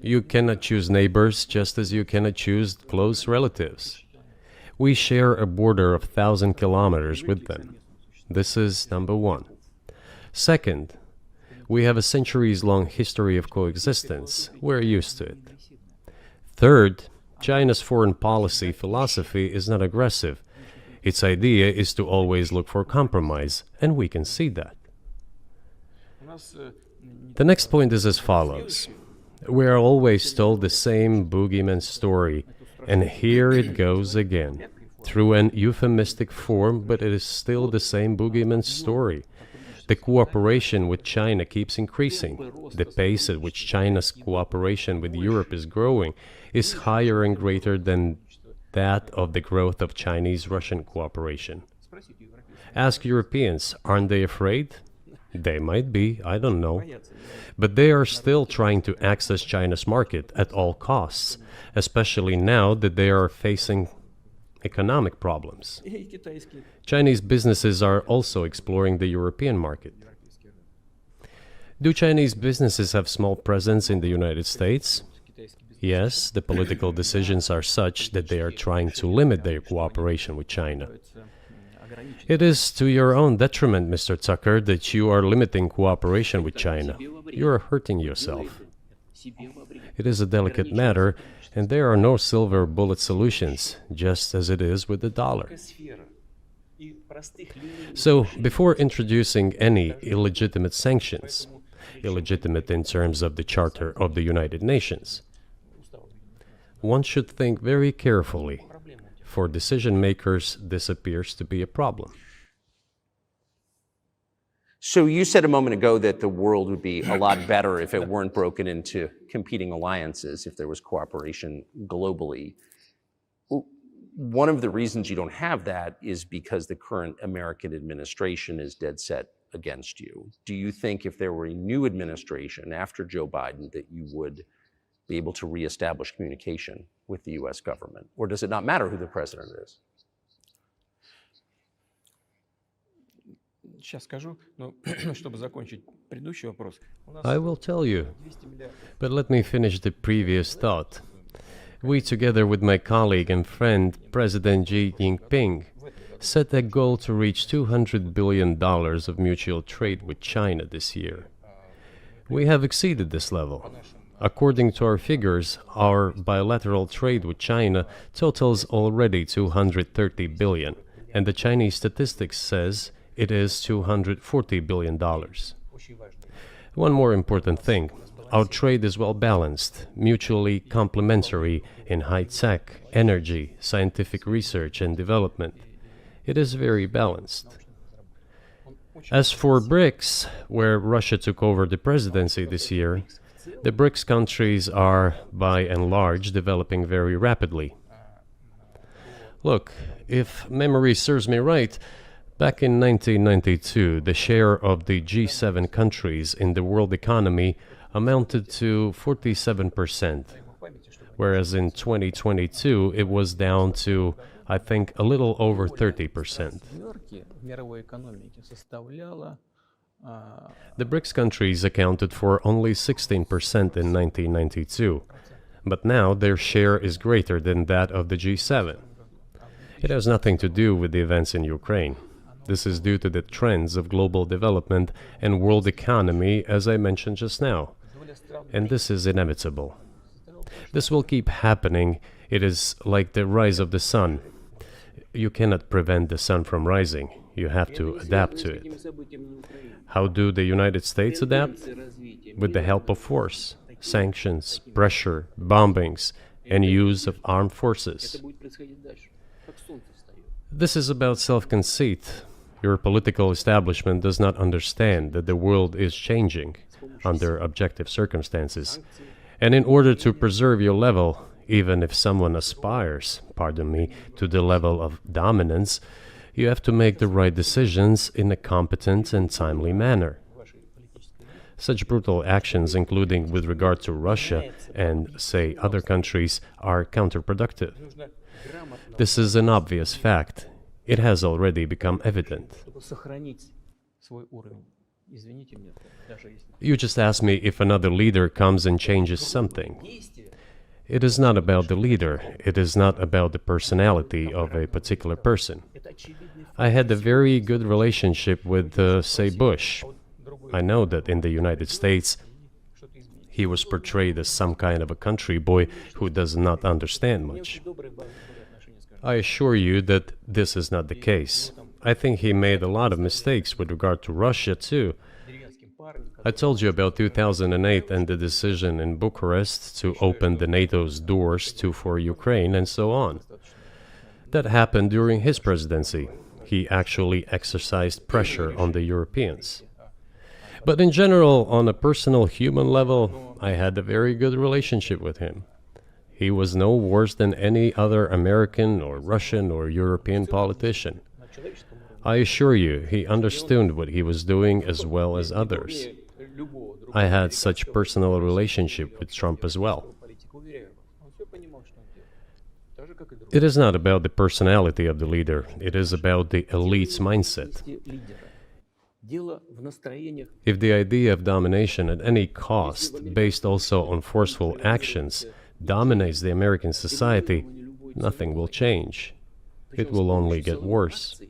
Speaker 2: You cannot choose neighbors just as you cannot choose close relatives. We share a border of 1,000 kilometers with them. This is number one. Second, we have a centuries-long history of coexistence. We're used to it. Third, China's foreign policy philosophy is not aggressive. Its idea is to always look for compromise, and we can see that. The next point is as follows. We are always told the same boogeyman story, and here it goes again, through an euphemistic form, but it is still the same boogeyman story. The cooperation with China keeps increasing. The pace at which China's cooperation with Europe is growing is higher and greater than that of the growth of Chinese-Russian cooperation. Ask Europeans, aren't they afraid? They might be, I don't know. But they are still trying to access China's market at all costs, especially now that they are facing economic problems. Chinese businesses are also exploring the European market. Do Chinese businesses have small presence in the United States? Yes, the political decisions are such that they are trying to limit their cooperation with China. It is to your own detriment, Mr. Tucker, that you are limiting cooperation with China. You are hurting yourself. It is a delicate matter, and there are no silver bullet solutions, just as it is with the dollar. So, before introducing any illegitimate sanctions, illegitimate in terms of the Charter of the United Nations, one should think very carefully. For decision makers, this appears to be a problem.
Speaker 1: So you said a moment ago that the world would be a lot better if it weren't broken into competing alliances, if there was cooperation globally. One of the reasons you don't have that is because the current American administration is dead set against you. Do you think if there were a new administration after Joe Biden that you would be able to reestablish communication with the US government? Or does it not matter who the president is?
Speaker 2: I will tell you, but let me finish the previous thought. We, together with my colleague and friend, President Xi Jinping, set a goal to reach $200 billion of mutual trade with China this year. We have exceeded this level. According to our figures, our bilateral trade with China totals already $230 billion, and the Chinese statistics says it is $240 billion. One more important thing. Our trade is well balanced, mutually complementary in high-tech, energy, scientific research and development. It is very balanced. As for BRICS, where Russia took over the presidency this year, the BRICS countries are, by and large, developing very rapidly. Look, if memory serves me right, back in 1992, the share of the G7 countries in the world economy amounted to 47%, whereas in 2022 it was down to, I think, a little over 30%. The BRICS countries accounted for only 16% in 1992, but now their share is greater than that of the G7. It has nothing to do with the events in Ukraine. This is due to the trends of global development and world economy, as I mentioned just now. And this is inevitable. This will keep happening. It is like the rise of the sun. You cannot prevent the sun from rising. You have to adapt to it. How do the United States adapt? With the help of force, sanctions, pressure, bombings, and use of armed forces. This is about self-conceit. Your political establishment does not understand that the world is changing under objective circumstances. And in order to preserve your level, even if someone aspires, pardon me, to the level of dominance, you have to make the right decisions in a competent and timely manner. Such brutal actions, including with regard to Russia and, say, other countries, are counterproductive. This is an obvious fact. It has already become evident. You just asked me if another leader comes and changes something. It is not about the leader. It is not about the personality of a particular person. I had a very good relationship with, say, Bush. I know that in the United States, he was portrayed as some kind of a country boy who does not understand much. I assure you that this is not the case. I think he made a lot of mistakes with regard to Russia, too. I told you about 2008 and the decision in Bucharest to open the NATO's doors for Ukraine and so on. That happened during his presidency. He actually exercised pressure on the Europeans. But in general, on a personal human level, I had a very good relationship with him. He was no worse than any other American or Russian or European politician. I assure you, he understood what he was doing as well as others. I had such personal relationship with Trump as well. It is not about the personality of the leader, it is about the elite's mindset. If the idea of domination at any cost, based also on forceful actions, dominates the American society, nothing will change. It will only get worse.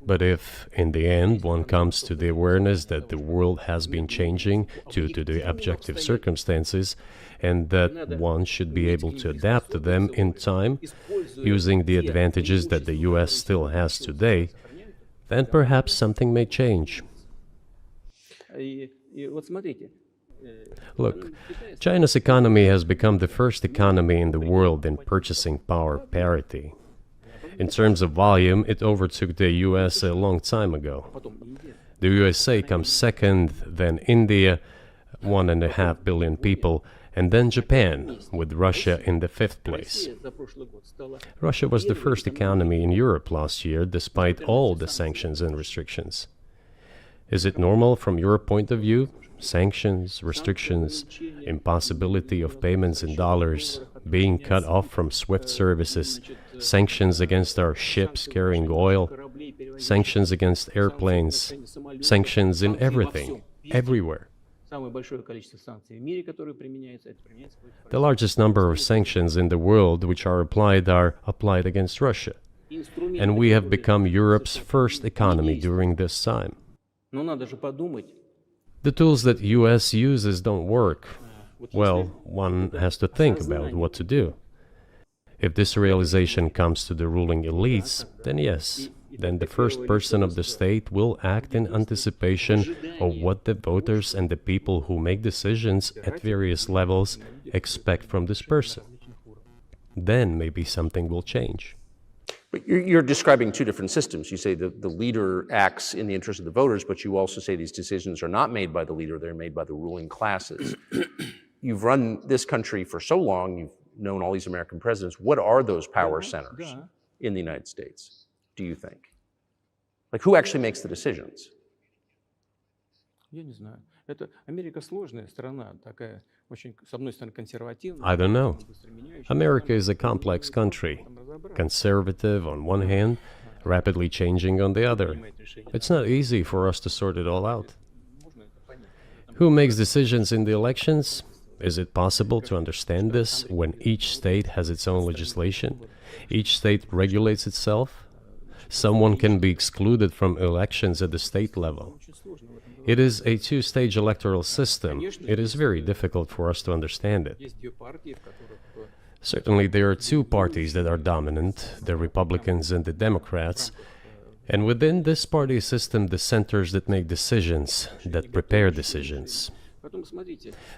Speaker 2: But if, in the end, one comes to the awareness that the world has been changing due to the objective circumstances, and that one should be able to adapt to them in time, using the advantages that the US still has today, then perhaps something may change. Look, China's economy has become the first economy in the world in purchasing power parity. In terms of volume, it overtook the US a long time ago. The USA comes second, then India, 1.5 billion people, and then Japan, with Russia in the 5th place. Russia was the first economy in Europe last year, despite all the sanctions and restrictions. Is it normal from your point of view? Sanctions, restrictions, impossibility of payments in dollars, being cut off from SWIFT services, sanctions against our ships carrying oil, sanctions against airplanes, sanctions in everything, everywhere. The largest number of sanctions in the world which are applied against Russia. And we have become Europe's first economy during this time. The tools that US uses don't work. Well, one has to think about what to do. If this realization comes to the ruling elites, then yes, then the first person of the state will act in anticipation of what the voters and the people who make decisions at various levels expect from this person. Then maybe something will change.
Speaker 1: But you're describing two different systems. You say the leader acts in the interest of the voters, but you also say these decisions are not made by the leader, they're made by the ruling classes. You've run this country for so long, you've known all these American presidents. What are those power centers in the United States, do you think? Like, who actually makes the decisions?
Speaker 3: Я не знаю. Это Америка сложная страна, такая очень, с одной стороны, консервативная.
Speaker 2: I don't know. America is a complex country, conservative on one hand, rapidly changing on the other. It's not easy for us to sort it all out. Who makes decisions in the elections? Is it possible to understand this when each state has its own legislation? Each state regulates itself? Someone can be excluded from elections at the state level. It is a two-stage electoral system. It is very difficult for us to understand it. Certainly, there are two parties that are dominant, the Republicans and the Democrats. And within this party system, the centers that make decisions, that prepare decisions.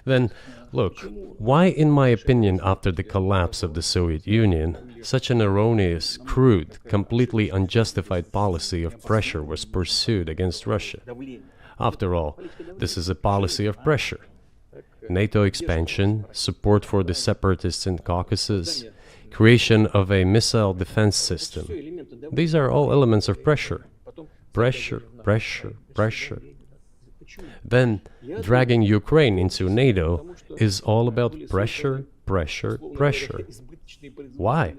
Speaker 2: Then, look, why, in my opinion, after the collapse of the Soviet Union, such an erroneous, crude, completely unjustified policy of pressure was pursued against Russia? After all, this is a policy of pressure. NATO expansion, support for the separatists in Caucasus, creation of a missile defense system. These are all elements of pressure. Pressure, pressure, pressure. Then, dragging Ukraine into NATO is all about pressure, pressure, pressure. Why?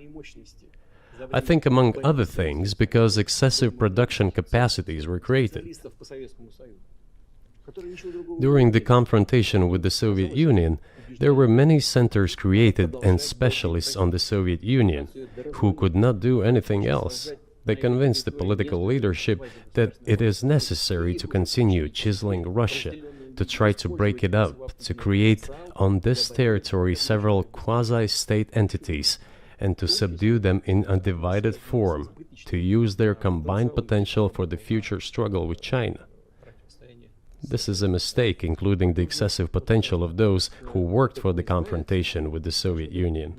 Speaker 2: I think, among other things, because excessive production capacities were created. During the confrontation with the Soviet Union, there were many centers created and specialists on the Soviet Union who could not do anything else. They convinced the political leadership that it is necessary to continue chiseling Russia, to try to break it up, to create on this territory several quasi-state entities, and to subdue them in a divided form, to use their combined potential for the future struggle with China. This is a mistake, including the excessive potential of those who worked for the confrontation with the Soviet Union.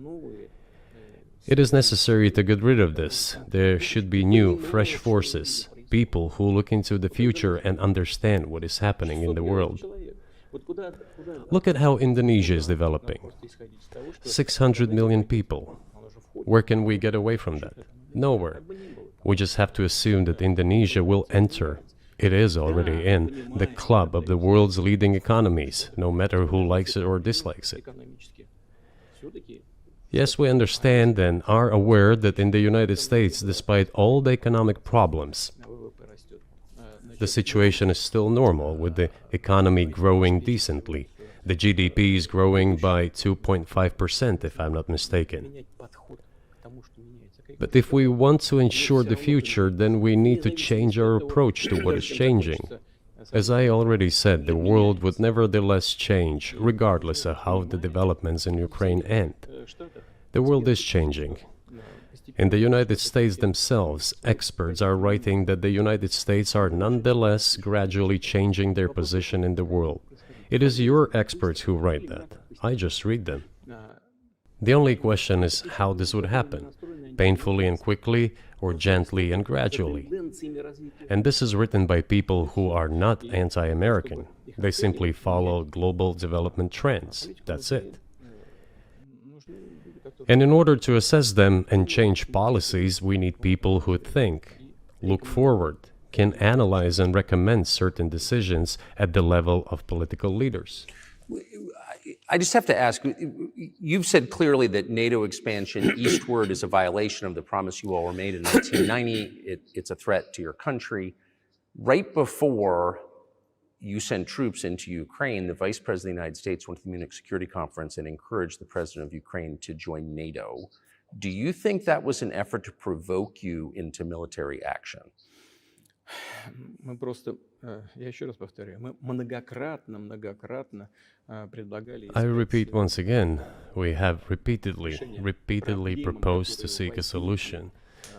Speaker 2: It is necessary to get rid of this. There should be new, fresh forces, people who look into the future and understand what is happening in the world. Look at how Indonesia is developing. 600 million people. Where can we get away from that? Nowhere. We just have to assume that Indonesia will enter. It is already in the club of the world's leading economies, no matter who likes it or dislikes it. Yes, we understand and are aware that in the United States, despite all the economic problems, the situation is still normal, with the economy growing decently. The GDP is growing by 2.5%, if I'm not mistaken. But if we want to ensure the future, then we need to change our approach to what is changing. As I already said, the world would nevertheless change, regardless of how the developments in Ukraine end. The world is changing. In the United States themselves, experts are writing that the United States are nonetheless gradually changing their position in the world. It is your experts who write that. I just read them. The only question is how this would happen, painfully and quickly, or gently and gradually. And this is written by people who are not anti-American. They simply follow global development trends. That's it. And in order to assess them and change policies, we need people who think, look forward, can analyze and recommend certain decisions at the level of political leaders.
Speaker 1: I just have to ask, you've said clearly that NATO expansion eastward is a violation of the promise you all were made in 1990. It's a threat to your country. Right before you sent troops into Ukraine, the Vice President of the United States went to the Munich Security Conference and encouraged the President of Ukraine to join NATO. Do you think that was an effort to provoke you into military action?
Speaker 3: Мы просто, я еще раз повторяю, мы многократно предлагали...
Speaker 2: I repeat once again, we have repeatedly proposed to seek a solution,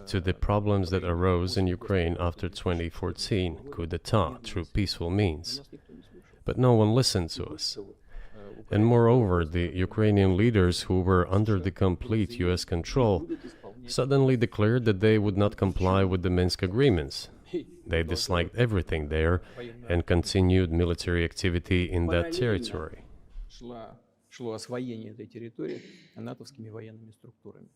Speaker 2: to the problems that arose in Ukraine after 2014 coup d'etat through peaceful means. But no one listened to us. And moreover, the Ukrainian leaders who were under the complete US control suddenly declared that they would not comply with the Minsk agreements. They disliked everything there and continued military activity in that territory.
Speaker 3: Шло освоение этой территории натовскими военными структурами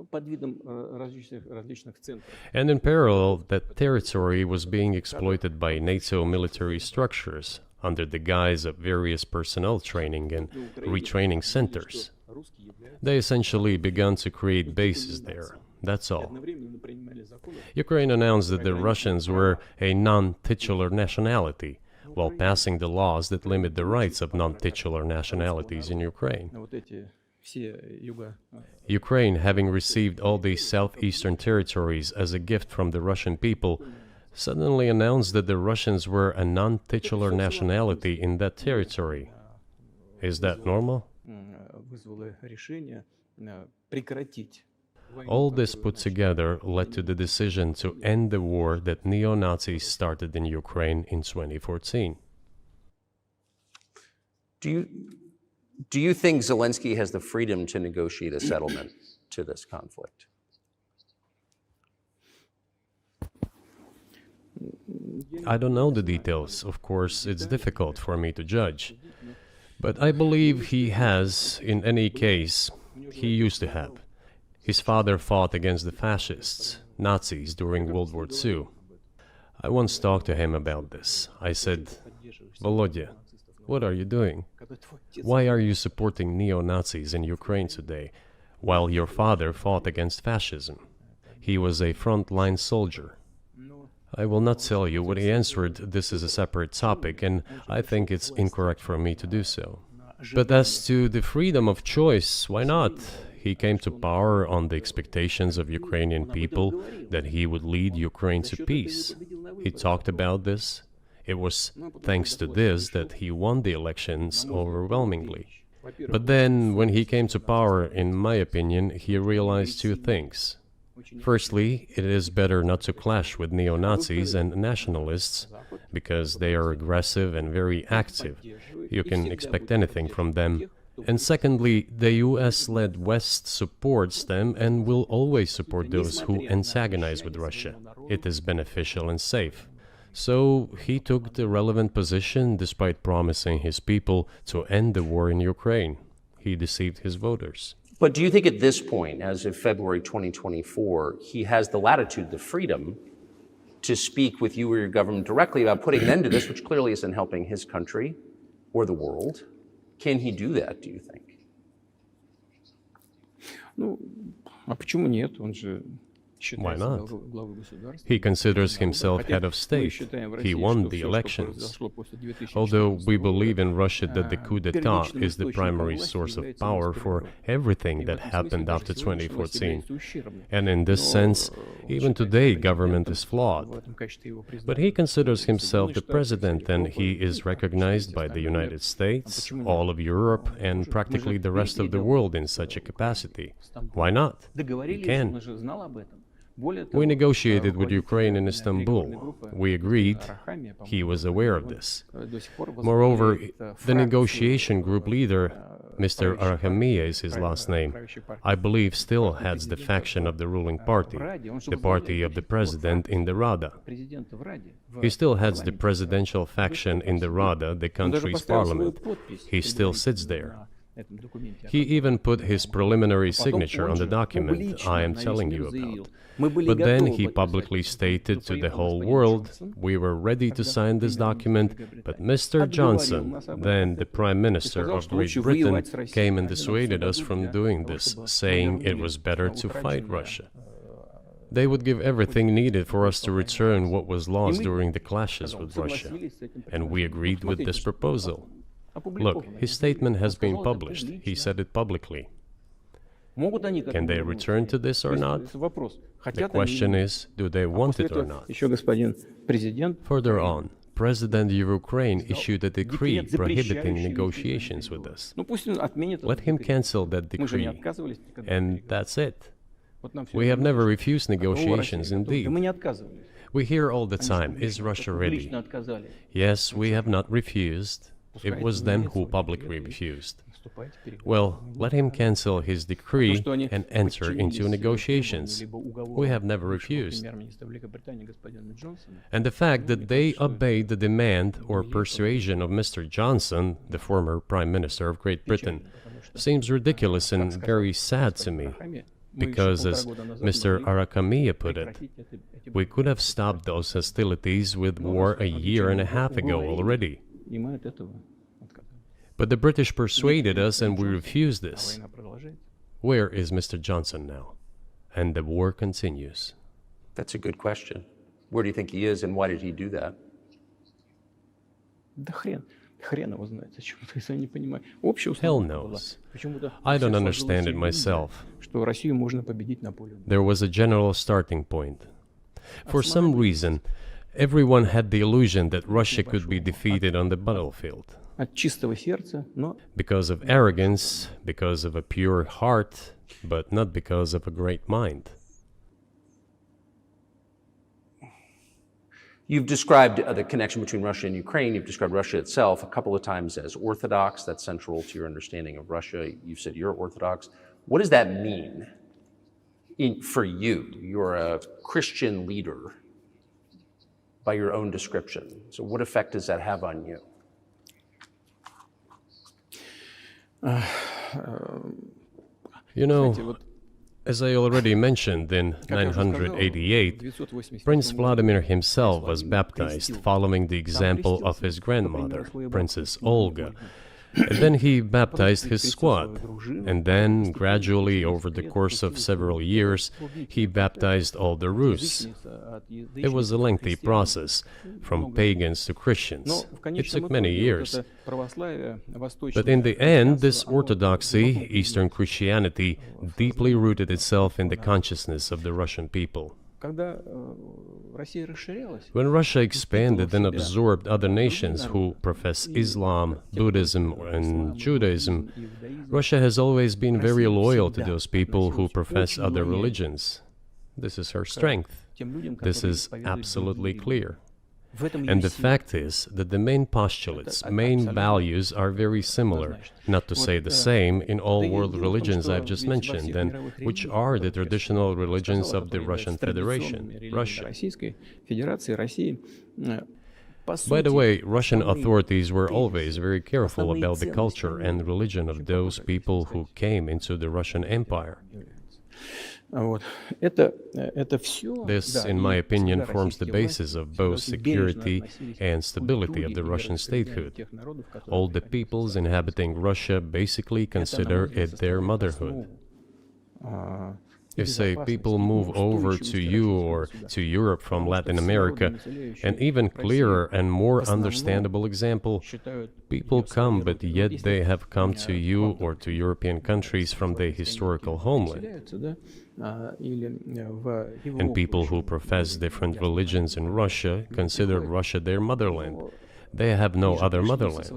Speaker 3: под видом различных центров.
Speaker 2: And in parallel, that territory was being exploited by NATO military structures under the guise of various personnel training and retraining centers. They essentially began to create bases there. That's all. Ukraine announced that the Russians were a non-titular nationality, while passing the laws that limit the rights of non-titular nationalities in Ukraine. Ukraine, having received all these southeastern territories as a gift from the Russian people, suddenly announced that the Russians were a non-titular nationality in that territory. Is that normal? All this put together led to the decision to end the war that neo-Nazis started in Ukraine in 2014.
Speaker 1: Do you think Zelensky has the freedom to negotiate a settlement to this conflict?
Speaker 2: I don't know the details. Of course, it's difficult for me to judge. But I believe he has, in any case, he used to have. His father fought against the fascists, Nazis, during World War II. I once talked to him about this. I said, Volodya, what are you doing? Why are you supporting neo-Nazis in Ukraine today, while your father fought against fascism? He was a front-line soldier. I will not tell you what he answered. This is a separate topic, and I think it's incorrect for me to do so. But as to the freedom of choice, why not? He came to power on the expectations of Ukrainian people that he would lead Ukraine to peace. He talked about this. It was thanks to this that he won the elections overwhelmingly. But then, when he came to power, in my opinion, he realized two things. Firstly, it is better not to clash with neo-Nazis and nationalists, because they are aggressive and very active. You can expect anything from them. And secondly, the US-led West supports them and will always support those who antagonize with Russia. It is beneficial and safe. So he took the relevant position despite promising his people to end the war in Ukraine. He deceived his voters.
Speaker 1: But do you think at this point, as of February 2024, he has the latitude, the freedom to speak with you or your government directly about putting an end to this, which clearly isn't helping his country or the world? Can he do that, do you think?
Speaker 3: Ну, а почему нет? Он же
Speaker 2: Why
Speaker 3: считается
Speaker 2: not?
Speaker 3: главой государства.
Speaker 2: He considers himself head of state. He won the elections. Although we believe in Russia that the coup d'etat is the primary source of power for everything that happened after 2014. And in this sense, even today, government is flawed. But he considers himself the president, and he is recognized by the United States, all of Europe, and practically the rest of the world in such a capacity. Why not? He can. We negotiated with Ukraine in Istanbul. We agreed. He was aware of this. Moreover, the negotiation group leader, Mr. Arahamiya is his last name, I believe still heads the faction of the ruling party, the party of the president in the Rada. He still heads the presidential faction in the Rada, the country's parliament. He still sits there. He even put his preliminary signature on the document I am telling you about. But then he publicly stated to the whole world, we were ready to sign this document, but Mr. Johnson, then the Prime Minister of Great Britain, came and dissuaded us from doing this, saying it was better to fight Russia. They would give everything needed for us to return what was lost during the clashes with Russia. And we agreed with this proposal. Look, his statement has been published. He said it publicly. Can they return to this or not? The question is, do they want it or not? Further on, President of Ukraine issued a decree prohibiting negotiations with us. Let him cancel that decree, and that's it. We have never refused negotiations,
Speaker 3: И
Speaker 2: indeed.
Speaker 3: мы не отказывались.
Speaker 2: We hear all the time, is Russia ready?
Speaker 3: Публично отказали.
Speaker 2: Yes, we have not refused. It was them who publicly refused. Well, let him cancel his decree and enter into negotiations. We have never refused. And the fact that they obeyed the demand or persuasion of Mr. Johnson, the former Prime Minister of Great Britain, seems ridiculous and very sad to me. Because, as Mr. Arakamiya put it, we could have stopped those hostilities with war a year and a half ago already.
Speaker 3: И мы от этого отказались.
Speaker 2: But the British persuaded us and we refused this.
Speaker 3: Война продолжается.
Speaker 2: Where is Mr. Johnson now? And the war continues.
Speaker 1: That's a good question. Where do you think he is, and why did he do that?
Speaker 3: Да хрен его знает, зачем это, я не понимаю. Общая
Speaker 2: Hell
Speaker 3: установка была.
Speaker 2: knows.
Speaker 3: Почему-то
Speaker 2: I don't
Speaker 3: всем
Speaker 2: understand it
Speaker 3: сложилось
Speaker 2: myself.
Speaker 3: что Россию можно победить на поле.
Speaker 2: There was a general starting point. For some reason, everyone had the illusion that Russia could be defeated on the battlefield.
Speaker 3: От чистого сердца, но
Speaker 2: Because of arrogance, because of a pure heart, but not because of a great mind.
Speaker 1: You've described the connection between Russia and Ukraine. You've described Russia itself a couple of times as Orthodox. That's central to your understanding of Russia. You've said you're Orthodox. What does that mean for you? You're a Christian leader by your own description. So what effect does that have on you?
Speaker 2: You know, as I already mentioned, in 988, Prince Vladimir himself was baptized following the example of his grandmother, Princess Olga. And then he baptized his squad. And then, gradually, over the course of several years, he baptized all the Rus. It was a lengthy process, from pagans to Christians. It took many years. But in the end, this orthodoxy, Eastern Christianity, deeply rooted itself in the consciousness of the Russian people.
Speaker 3: когда Россия расширялась,
Speaker 2: When Russia expanded and absorbed other nations who profess Islam, Buddhism, and Judaism, Russia has always been very loyal to those people who profess other religions. This is her strength. This is absolutely clear. And the fact is that the main postulates, main values are very similar, not to say the same, in all world religions I've just mentioned, and which are the traditional religions of the Russian Federation, Russia. By the way, Russian authorities were always very careful about the culture and religion of those people who came into the Russian Empire. This, in my opinion, forms the basis of both security and stability of the Russian statehood. All the peoples inhabiting Russia basically consider it their motherhood. If, say, people move over to you or to Europe from Latin America, an even clearer and more understandable example, people come, but yet they have come to you or to European countries from their historical homeland. And people who profess different religions in Russia consider Russia their motherland. They have no other motherland.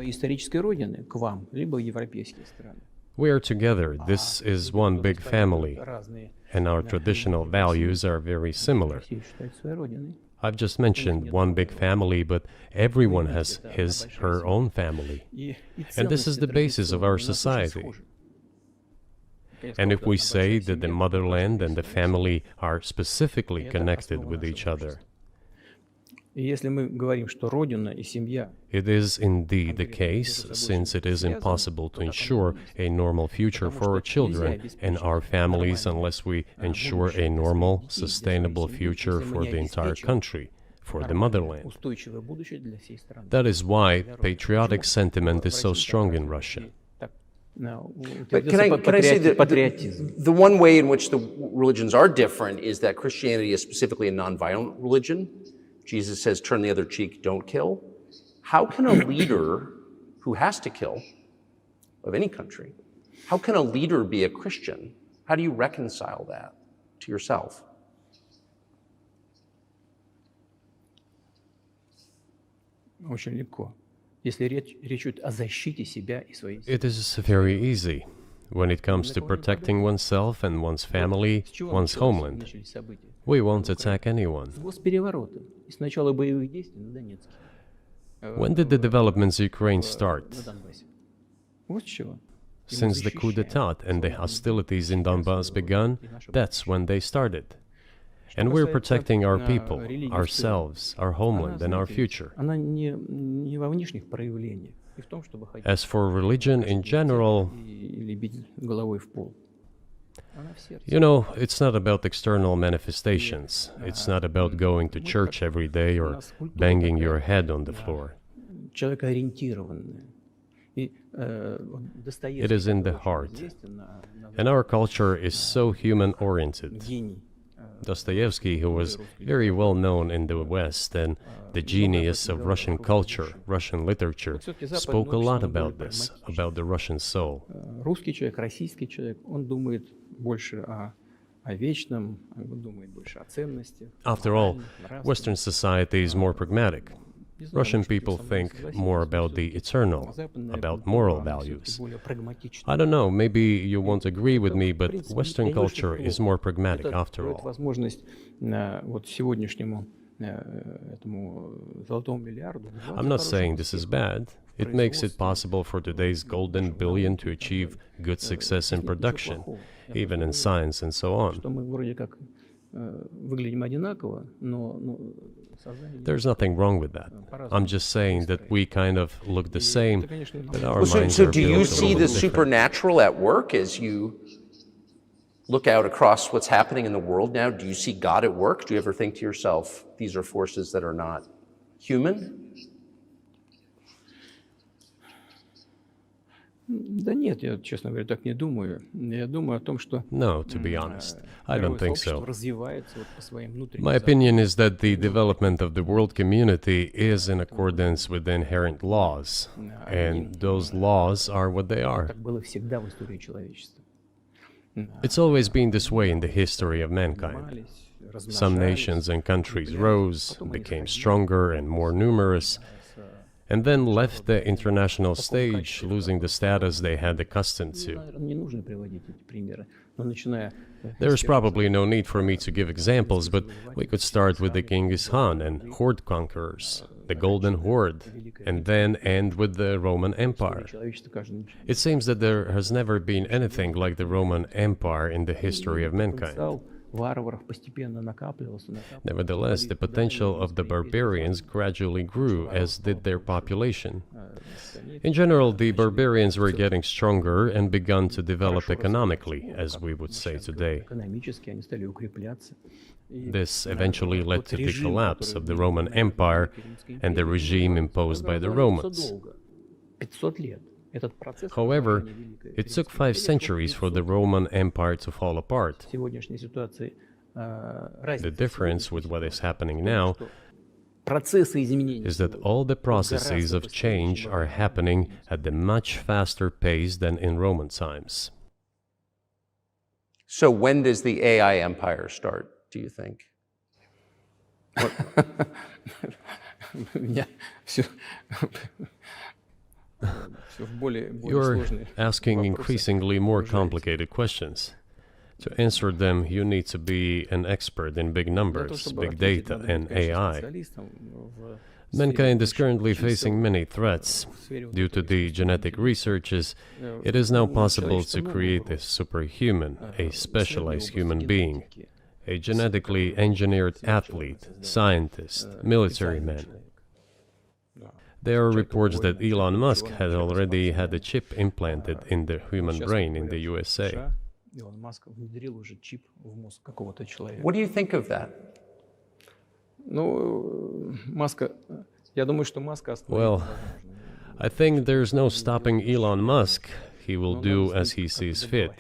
Speaker 2: We are together. This is one big family. And our traditional values are very similar. I've just mentioned one big family, but everyone has her own family. And this is the basis of our society. And if we say that the motherland and the family are specifically connected with each other, it is indeed the case, since it is impossible to ensure a normal future for our children and our families unless we ensure a normal, sustainable future for the entire country, for the motherland. That is why patriotic sentiment is so strong in Russia.
Speaker 1: But can I say that the one way in which the religions are different is that Christianity is specifically a nonviolent religion. Jesus says, turn the other cheek, don't kill. How can a leader who has to kill, of any country, how can a leader be a Christian? How do you reconcile that to yourself?
Speaker 3: Очень легко. Если речь идет о защите себя и своей.
Speaker 2: It is very easy. When it comes to protecting oneself and one's family, one's homeland, we won't attack anyone. When did the developments in Ukraine start? Since the coup d'etat and the hostilities in Donbass began, that's when they started. And we're protecting our people, ourselves, our homeland, and our future. As for religion in general, you know, it's not about external manifestations. It's not about going to church every day or banging your head on the floor. It is in the heart. And our culture is so human-oriented. Dostoevsky, who was very well known in the West and the genius of Russian culture, Russian literature, spoke a lot about this, about the Russian soul. After all, Western society is more pragmatic. Russian people think more about the eternal, about moral values. I don't know, maybe you won't agree with me, but Western culture is more pragmatic after all. I'm not saying this is bad. It makes it possible for today's golden billion to achieve good success in production, even in science and so on. There's nothing wrong with that. I'm just saying that we kind of look the same, but our minds
Speaker 1: So
Speaker 2: are
Speaker 1: do you
Speaker 2: built a
Speaker 1: see
Speaker 2: little
Speaker 1: the
Speaker 2: different.
Speaker 1: supernatural at work as you look out across what's happening in the world now? Do you see God at work? Do you ever think to yourself, these are forces that are not human?
Speaker 2: No, to be honest, I don't think so. My opinion is that the development of the world community is in accordance with the inherent laws, and those laws are what they are. It's always been this way in the history of mankind. Some nations and countries rose, became stronger and more numerous, and then left the international stage, losing the status they had accustomed to. There is probably no need for me to give examples, but we could start with the Genghis Khan and horde conquerors, the Golden Horde, and then end with the Roman Empire. It seems that there has never been anything like the Roman Empire in the history of mankind. Nevertheless, the potential of the barbarians gradually grew, as did their population. In general, the barbarians were getting stronger and began to develop economically, as we would say today. This eventually led to the collapse of the Roman Empire and the regime imposed by the Romans. However, it took 5 centuries for the Roman Empire to fall apart. The difference with what is happening now is that all the processes of change are happening at a much faster pace than in Roman times.
Speaker 1: So when does the AI empire start, do you think?
Speaker 2: You're asking increasingly more complicated questions. To answer them, you need to be an expert in big numbers, big data, and AI. Mankind is currently facing many threats. Due to the genetic researches, it is now possible to create a superhuman, a specialized human being, a genetically engineered athlete, scientist, military man. There are reports that Elon Musk had already had a chip implanted in the human brain in the USA.
Speaker 1: What do you think of that?
Speaker 2: Well, I think there's no stopping Elon Musk. He will do as he sees fit.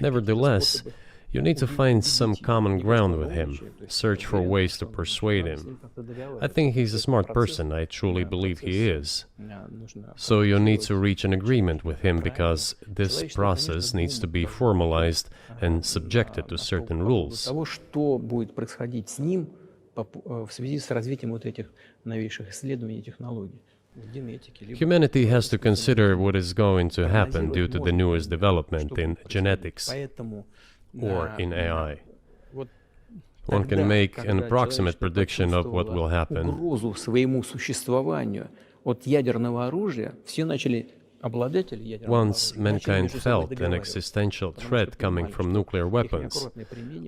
Speaker 2: Nevertheless, you need to find some common ground with him, search for ways to persuade him. I think he's a smart person, I truly believe he is. So you need to reach an agreement with him because this process needs to be formalized and subjected to certain rules. Humanity has to consider what is going to happen due to the newest development in genetics or in AI. One can make an approximate prediction of what will happen.
Speaker 3: Угрозу своему существованию от ядерного оружия, все начали обладатели ядерного
Speaker 2: Once mankind felt an existential threat coming from nuclear weapons,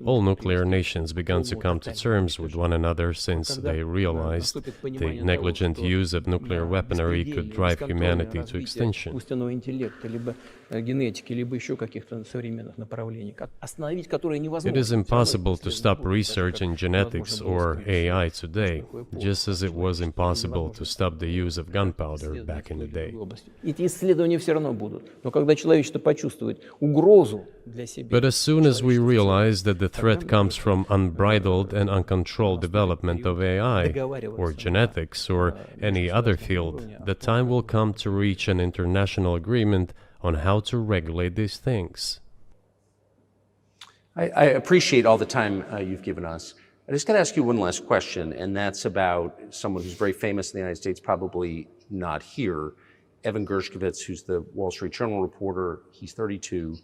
Speaker 2: all nuclear nations began to come to terms with one another since they realized the negligent use of nuclear weaponry could drive humanity to extinction.
Speaker 3: искусственного интеллекта, либо генетики, либо еще каких-то современных направлений, остановить которые
Speaker 2: It
Speaker 3: невозможно.
Speaker 2: is impossible to stop research in genetics or AI today, just as it was impossible to stop the use of gunpowder back in the day.
Speaker 3: Эти исследования все равно будут. Но когда человечество почувствует угрозу для себя,
Speaker 2: But as soon as we realize that the threat comes from unbridled and uncontrolled development of AI, or genetics, or any other field, the time will come to reach an international agreement on how to regulate these things.
Speaker 1: I appreciate all the time you've given us. I just got to ask you one last question, and that's about someone who's very famous in the United States, probably not here, Evan Gershkovich, who's the Wall Street Journal reporter. He's 32,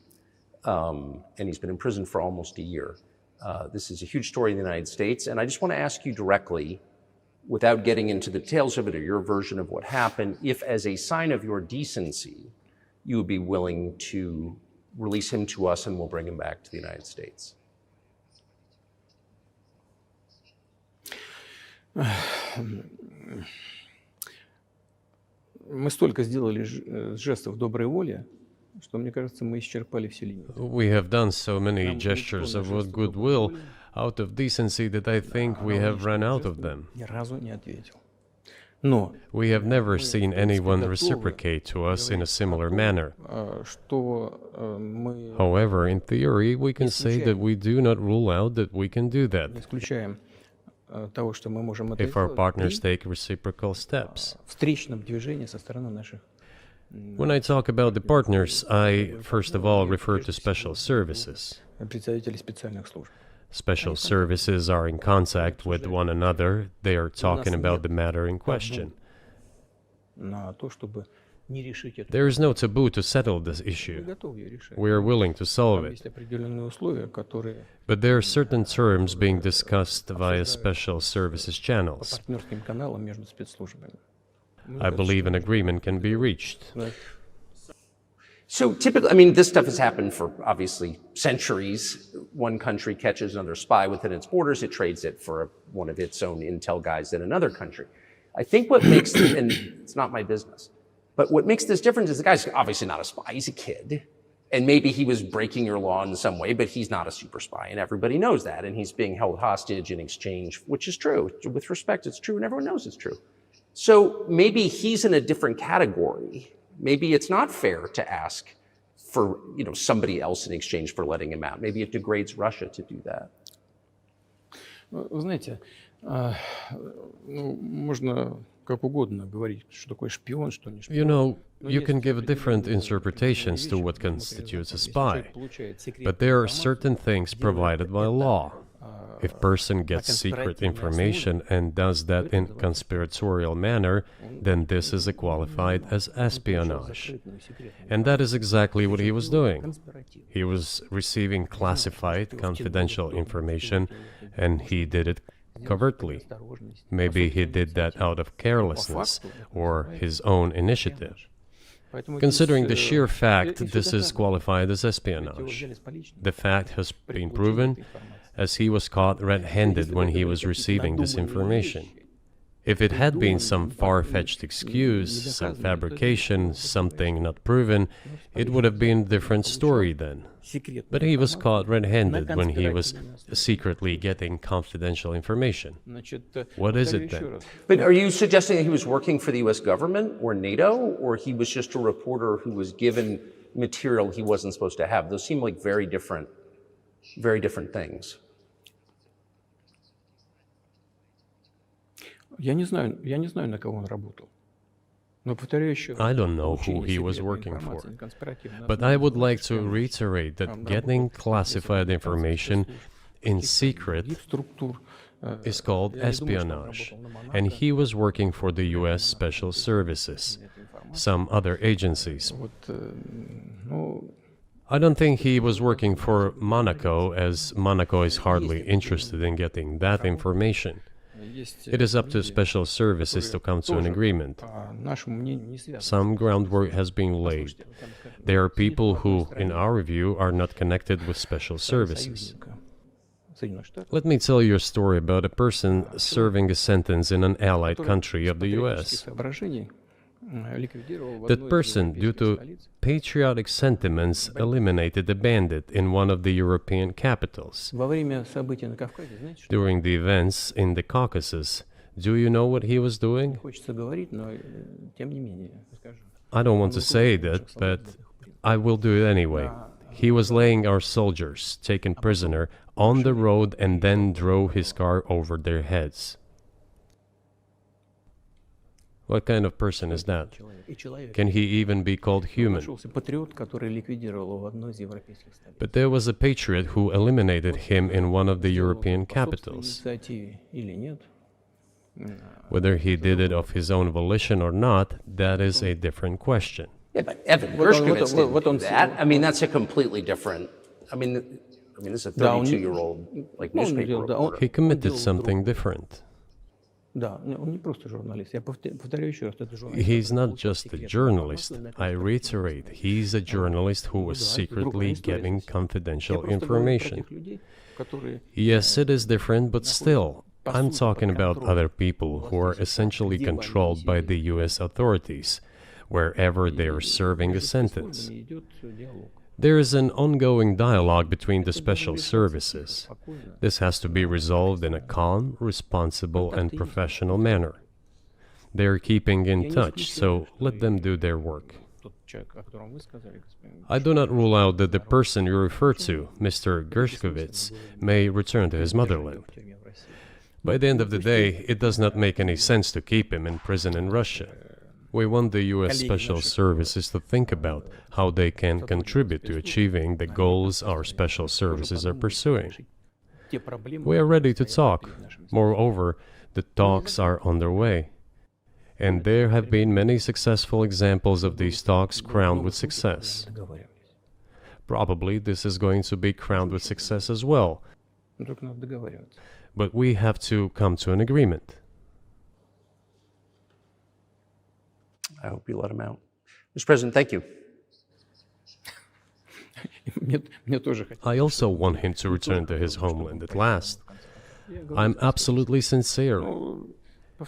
Speaker 1: and he's been in prison for almost a year. This is a huge story in the United States, and I just want to ask you directly, without getting into the details of it or your version of what happened, if as a sign of your decency, you would be willing to release him to us and we'll bring him back to the United States.
Speaker 3: мы столько сделали жестов доброй воли, что, мне кажется, мы исчерпали все лимиты.
Speaker 2: We have done so many gestures of goodwill out of decency that I think we have run out of them.
Speaker 3: Ни разу не ответил. Но
Speaker 2: We have never seen anyone reciprocate to us in a similar manner.
Speaker 3: что мы
Speaker 2: However, in theory, we can say that we do not rule out that we can do
Speaker 3: не
Speaker 2: that
Speaker 3: исключаем того, что мы можем это
Speaker 2: if our
Speaker 3: сделать
Speaker 2: partners
Speaker 3: при
Speaker 2: take reciprocal steps.
Speaker 3: встречном движении со стороны наших
Speaker 2: When I talk about the partners, I first of all refer to special services.
Speaker 3: представителей специальных служб.
Speaker 2: Special services are in contact with one another. They are talking about the matter in question.
Speaker 3: На то, чтобы не решить это.
Speaker 2: There is no taboo to settle this
Speaker 3: Мы
Speaker 2: issue.
Speaker 3: готовы ее решать.
Speaker 2: We are willing to solve
Speaker 3: Там
Speaker 2: it.
Speaker 3: есть определенные условия, которые
Speaker 2: But there are certain terms being discussed via special services
Speaker 3: по
Speaker 2: channels.
Speaker 3: партнерским каналам между спецслужбами.
Speaker 2: I believe an agreement can be reached.
Speaker 1: So typically, I mean, this stuff has happened for obviously centuries. One country catches another spy within its borders, it trades it for one of its own intel guys in another country. I think what makes, and it's not my business, but what makes this different is the guy's obviously not a spy, he's a kid. And maybe he was breaking your law in some way, but he's not a super spy, and everybody knows that. And he's being held hostage in exchange, which is true. With respect, it's true, and everyone knows it's true. So maybe he's in a different category. Maybe it's not fair to ask for, somebody else in exchange for letting him out. Maybe it degrades Russia to do that.
Speaker 3: Вы знаете, можно как угодно говорить, что такое шпион, что не шпион.
Speaker 2: You know, you can give different interpretations to what constitutes a spy, but there are certain things provided by law. If a person gets secret information and does that in conspiratorial manner, then this is qualified as espionage. And that is exactly what he was doing. He was receiving classified, confidential information, and he did it covertly. Maybe he did that out of carelessness or his own initiative. Considering the sheer fact, this is qualified as espionage. The fact has been proven, as he was caught red-handed when he was receiving this information. If it had been some far-fetched excuse, some fabrication, something not proven, it would have been a different story then. But he was caught red-handed when he was secretly getting confidential information. What is it then?
Speaker 1: But are you suggesting that he was working for the US government or NATO, or he was just a reporter who was given material he wasn't supposed to have? Those seem like very different things.
Speaker 3: Я не знаю, на кого он работал. Но повторяю еще раз.
Speaker 2: I don't know who he was working for, but I would like to reiterate that getting classified information in secret
Speaker 3: структур
Speaker 2: is called espionage, and he was working for the US Special Services, some other agencies. I don't think he was working for Monaco, as Monaco is hardly interested in getting that information. It is up to special services to come to an agreement. Some groundwork has been laid. There are people who, in our view, are not connected with special services. Let me tell you a story about a person serving a sentence in an allied country of the US. That person, due to patriotic sentiments, eliminated a bandit in one of the European capitals. During the events in the Caucasus, do you know what he was doing? I don't want to say that, but I will do it anyway. He was laying our soldiers, taken prisoner, on the road and then drove his car over their heads. What kind of person is that? Can he even be called human? But there was a patriot who eliminated him in one of the European capitals. Whether he did it of his own volition or not, that is a different question.
Speaker 1: Yeah, but Evan Gershkovich didn't do that. I mean, that's a completely different. I mean, this is a 32-year-old newspaper reporter.
Speaker 2: He committed something different. He's not just a journalist. I reiterate, he's a journalist who was secretly getting confidential information. Yes, it is different, but still, I'm talking about other people who are essentially controlled by the US authorities, wherever they are serving a sentence. There is an ongoing dialogue between the special services. This has to be resolved in a calm, responsible, and professional manner. They are keeping in touch, so let them do their work. I do not rule out that the person you refer to, Mr. Gershkovich, may return to his motherland. By the end of the day, it does not make any sense to keep him in prison in Russia. We want the US Special Services to think about how they can contribute to achieving the goals our special services are pursuing. We are ready to talk. Moreover, the talks are underway. And there have been many successful examples of these talks crowned with success. Probably this is going to be crowned with success as well. But we have to come to an agreement.
Speaker 1: I hope you let him out. Mr. President, thank you.
Speaker 2: I also want him to return to his homeland at last. I'm absolutely sincere.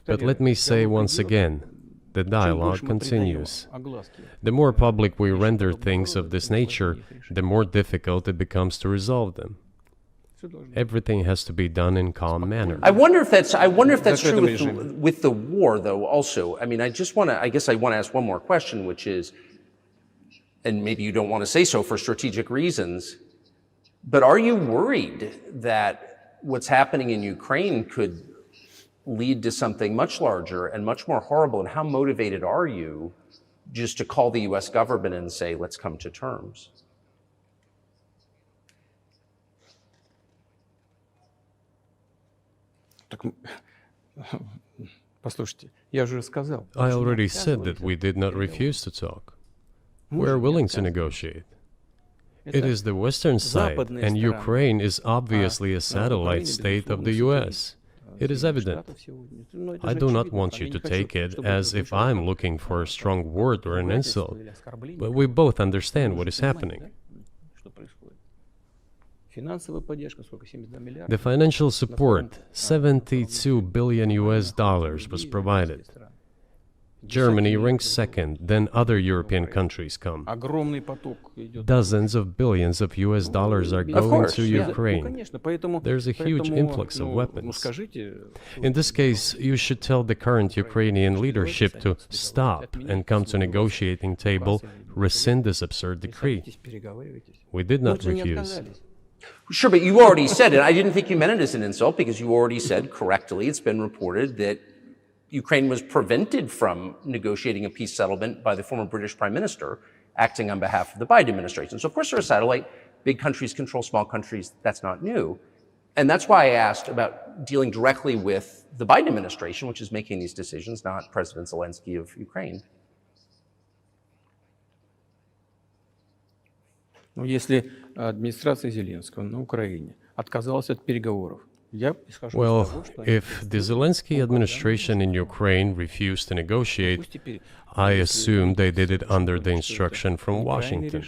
Speaker 2: But let me say once again, the dialogue continues. The more public we render things of this nature, the more difficult it becomes to resolve them. Everything has to be done in calm manner.
Speaker 1: I wonder if that's true with the war, though, also. I mean, I guess I want to ask one more question, which is, and maybe you don't want to say so for strategic reasons, but are you worried that what's happening in Ukraine could lead to something much larger and much more horrible? And how motivated are you just to call the US government and say, let's come to terms?
Speaker 2: I already said that we did not refuse to talk. We are willing to negotiate. It is the Western side, and Ukraine is obviously a satellite state of the US. It is evident. I do not want you to take it as if I'm looking for a strong word or an insult, but we both understand what is happening. The financial support, $72 billion was provided. Germany ranks second, then other European countries come. Dozens of billions of US dollars are going to Ukraine. There's a huge influx of weapons. In this case, you should tell the current Ukrainian leadership to stop and come to a negotiating table, rescind this absurd decree. We did not refuse.
Speaker 1: Sure, but you already said it. I didn't think you meant it as an insult, because you already said correctly, it's been reported that Ukraine was prevented from negotiating a peace settlement by the former British Prime Minister acting on behalf of the Biden administration. So of course they're a satellite. Big countries control small countries. That's not new. And that's why I asked about dealing directly with the Biden administration, which is making these decisions, not President Zelensky of Ukraine.
Speaker 3: Но если администрация Зеленского на Украине отказалась от переговоров, я исхожу из
Speaker 2: Well,
Speaker 3: того, что
Speaker 2: if the Zelensky administration in Ukraine refused to negotiate, I assume they did it under the instruction from Washington.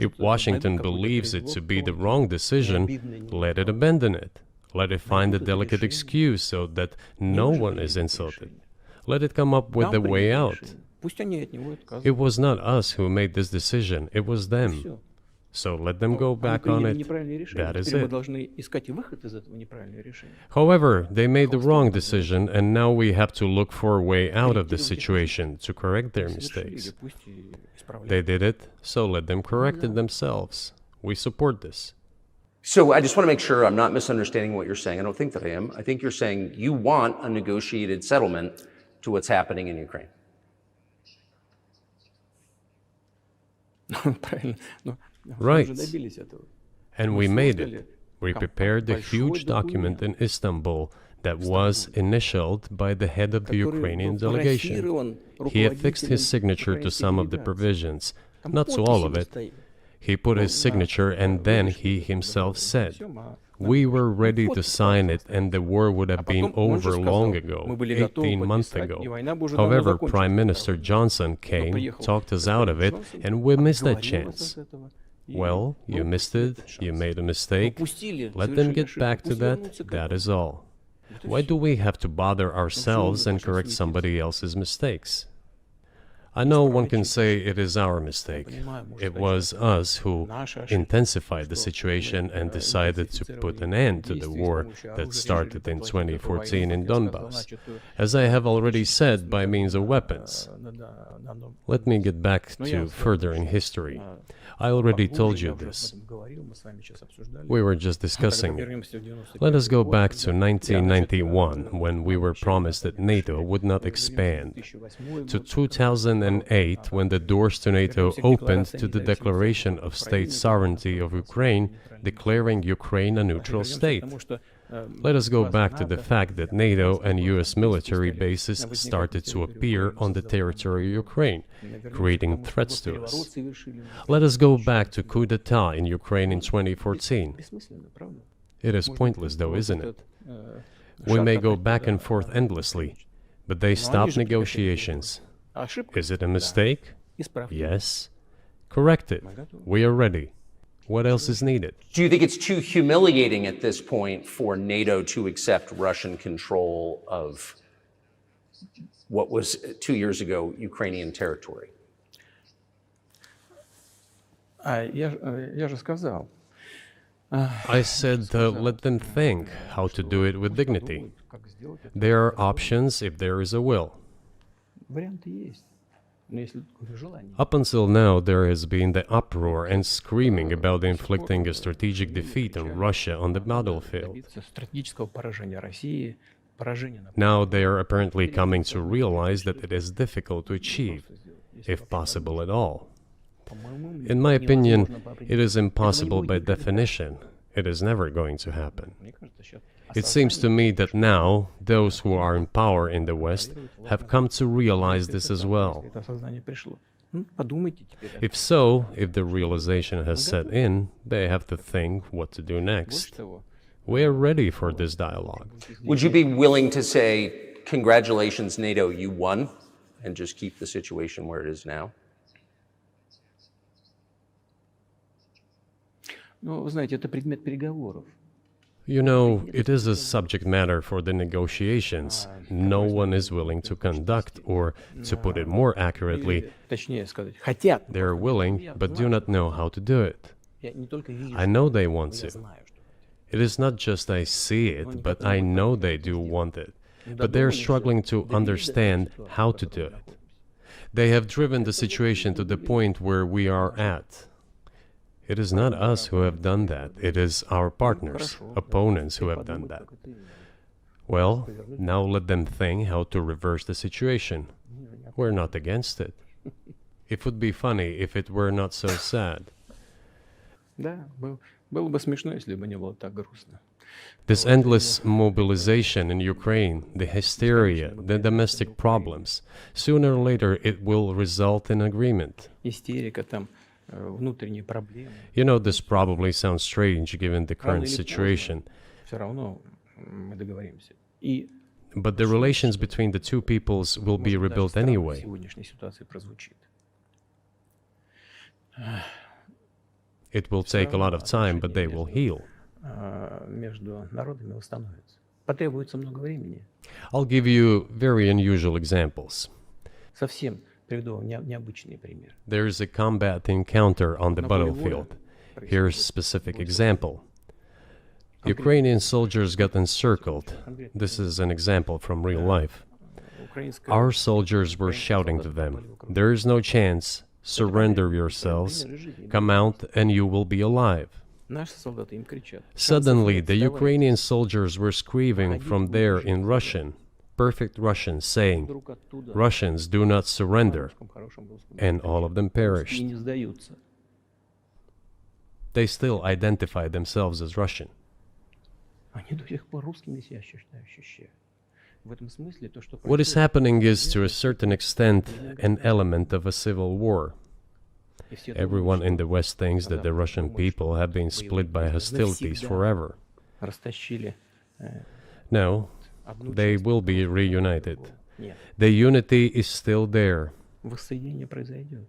Speaker 2: If Washington believes it to be the wrong decision, let it abandon it. Let it find a delicate excuse so that no one is insulted. Let it come up with a way out.
Speaker 3: Пусть они от него отказываются.
Speaker 2: It was not us who made this decision, it was them. So let them go back on it. That is
Speaker 3: Теперь мы
Speaker 2: it.
Speaker 3: должны искать выход из этого неправильного решения.
Speaker 2: However, they made the wrong decision, and now we have to look for a way out of the situation to correct their mistakes.
Speaker 3: Пусть и исправляют.
Speaker 2: They did it, so let them correct it themselves. We support this.
Speaker 1: So I just want to make sure I'm not misunderstanding what you're saying. I don't think that I am. I think you're saying you want a negotiated settlement to what's happening in Ukraine.
Speaker 3: Правильно. Но мы
Speaker 2: Right.
Speaker 3: уже добились этого.
Speaker 2: And we made it. We prepared a huge document in Istanbul that was initialed by the head of the Ukrainian delegation. He affixed his signature to some of the provisions, not to all of it. He put his signature and then he himself said, "We were ready to sign it and the war would have been over long ago, 18 months ago. However, Prime Minister Johnson came, talked us out of it, and we missed that chance." Well, you missed it, you made a mistake. Let them get back to that, that is all. Why do we have to bother ourselves and correct somebody else's mistakes? I know one can say it is our mistake. It was us who intensified the situation and decided to put an end to the war that started in 2014 in Donbass, as I have already said, by means of weapons. Let me get back to further in history. I already told you this. We were just discussing it. Let us go back to 1991, when we were promised that NATO would not expand, to 2008, when the doors to NATO opened to the declaration of state sovereignty of Ukraine, declaring Ukraine a neutral state. Let us go back to the fact that NATO and US military bases started to appear on the territory of Ukraine, creating threats to us. Let us go back to coup d'etat in Ukraine in 2014. It is pointless though, isn't it? We may go back and forth endlessly, but they stopped negotiations. Is it a mistake? Yes. Correct it. We are ready. What else is needed?
Speaker 1: Do you think it's too humiliating at this point for NATO to accept Russian control of what was 2 years ago Ukrainian territory?
Speaker 3: Я же сказал.
Speaker 2: I said, let them think how to do it with dignity. There are options if there is a will.
Speaker 3: Варианты есть. Но если желание.
Speaker 2: Up until now, there has been the uproar and screaming about inflicting a strategic defeat on Russia on the battlefield.
Speaker 3: Стратегического поражения России, поражения на
Speaker 2: Now they are apparently coming to realize that it is difficult to achieve, if possible at all. In my opinion, it is impossible by definition. It is never going to happen. It seems to me that now, those who are in power in the West have come to realize this as well.
Speaker 3: это осознание пришло. Подумайте теперь.
Speaker 2: If so, if the realization has set in, they have to think what to do next.
Speaker 3: Того.
Speaker 2: We are ready for this dialogue.
Speaker 1: Would you be willing to say, congratulations, NATO, you won, and just keep the situation where it is now?
Speaker 3: Ну, вы знаете, это предмет переговоров.
Speaker 2: You know, it is a subject matter for the negotiations. No one is willing to conduct, or, to put it more accurately,
Speaker 3: Точнее сказать, хотят.
Speaker 2: they are willing but do not know how to do it.
Speaker 3: Я не только вижу,
Speaker 2: I know they want
Speaker 3: я
Speaker 2: to.
Speaker 3: знаю, что.
Speaker 2: It is not just I see it, but I know they do want it. But they are struggling to understand how to do it. They have driven the situation to the point where we are at. It is not us who have done that. It is our partners, opponents who have done that. Well, now let them think how to reverse the situation. We're not against it. It would be funny if it were not so sad.
Speaker 3: Да, было бы смешно, если бы не было так грустно.
Speaker 2: This endless mobilization in Ukraine, the hysteria, the domestic problems, sooner or later it will result in agreement.
Speaker 3: Истерика, там, внутренние проблемы.
Speaker 2: You know, this probably sounds strange given the current situation,
Speaker 3: Все равно мы договоримся. И
Speaker 2: but the relations between the two peoples will be
Speaker 3: может, даже
Speaker 2: rebuilt
Speaker 3: странно в
Speaker 2: anyway.
Speaker 3: сегодняшней ситуации прозвучит.
Speaker 2: It will take a lot of time, but they will heal.
Speaker 3: Между народами восстановится. Потребуется много времени.
Speaker 2: I'll give you very unusual examples.
Speaker 3: Совсем приведу вам необычный пример.
Speaker 2: There is a combat encounter on the
Speaker 3: На поле
Speaker 2: battlefield.
Speaker 3: боя
Speaker 2: Here's a specific example. Ukrainian soldiers got encircled. This is an example from real life.
Speaker 3: Украинская
Speaker 2: Our soldiers were shouting to them, "There is no chance. Surrender yourselves. Come out and you will be alive."
Speaker 3: Наши солдаты им кричат.
Speaker 2: Suddenly, the Ukrainian soldiers were screaming from there in Russian, perfect Russian, saying,
Speaker 3: Вдруг оттуда
Speaker 2: "Russians, do not surrender."
Speaker 3: на хорошем русском
Speaker 2: And all of them
Speaker 3: и
Speaker 2: perished.
Speaker 3: не сдаются.
Speaker 2: They still identified themselves as Russian.
Speaker 3: Они до сих пор русскими себя ощущают. В этом смысле то, что
Speaker 2: What is happening is, to a certain extent, an element of a civil war. Everyone in the West thinks that the Russian people have been split by hostilities forever.
Speaker 3: растащили
Speaker 2: No,
Speaker 3: одну
Speaker 2: they
Speaker 3: часть.
Speaker 2: will be reunited.
Speaker 3: Нет,
Speaker 2: The unity is still there.
Speaker 3: воссоединение произойдет.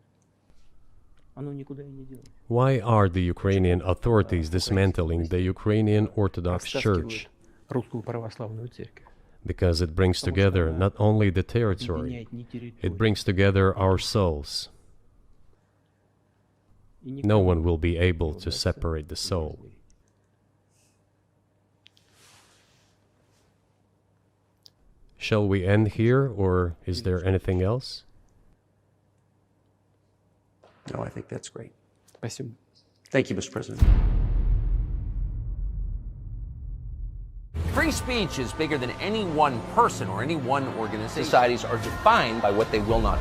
Speaker 3: Оно никуда и не делось.
Speaker 2: Why are the Ukrainian authorities dismantling the Ukrainian Orthodox Church?
Speaker 3: Растаскивают русскую православную церковь.
Speaker 2: Because it brings together not only the territory,
Speaker 3: Не меняет ни территорию.
Speaker 2: it brings together our souls.
Speaker 3: И никто
Speaker 2: No one will be able to separate the soul. Shall we end here, or is there anything else?
Speaker 1: No, I think that's great.
Speaker 3: Спасибо.
Speaker 1: Thank you, Mr. President. Free speech is bigger than any one person or any one organization. Societies are defined by what they will not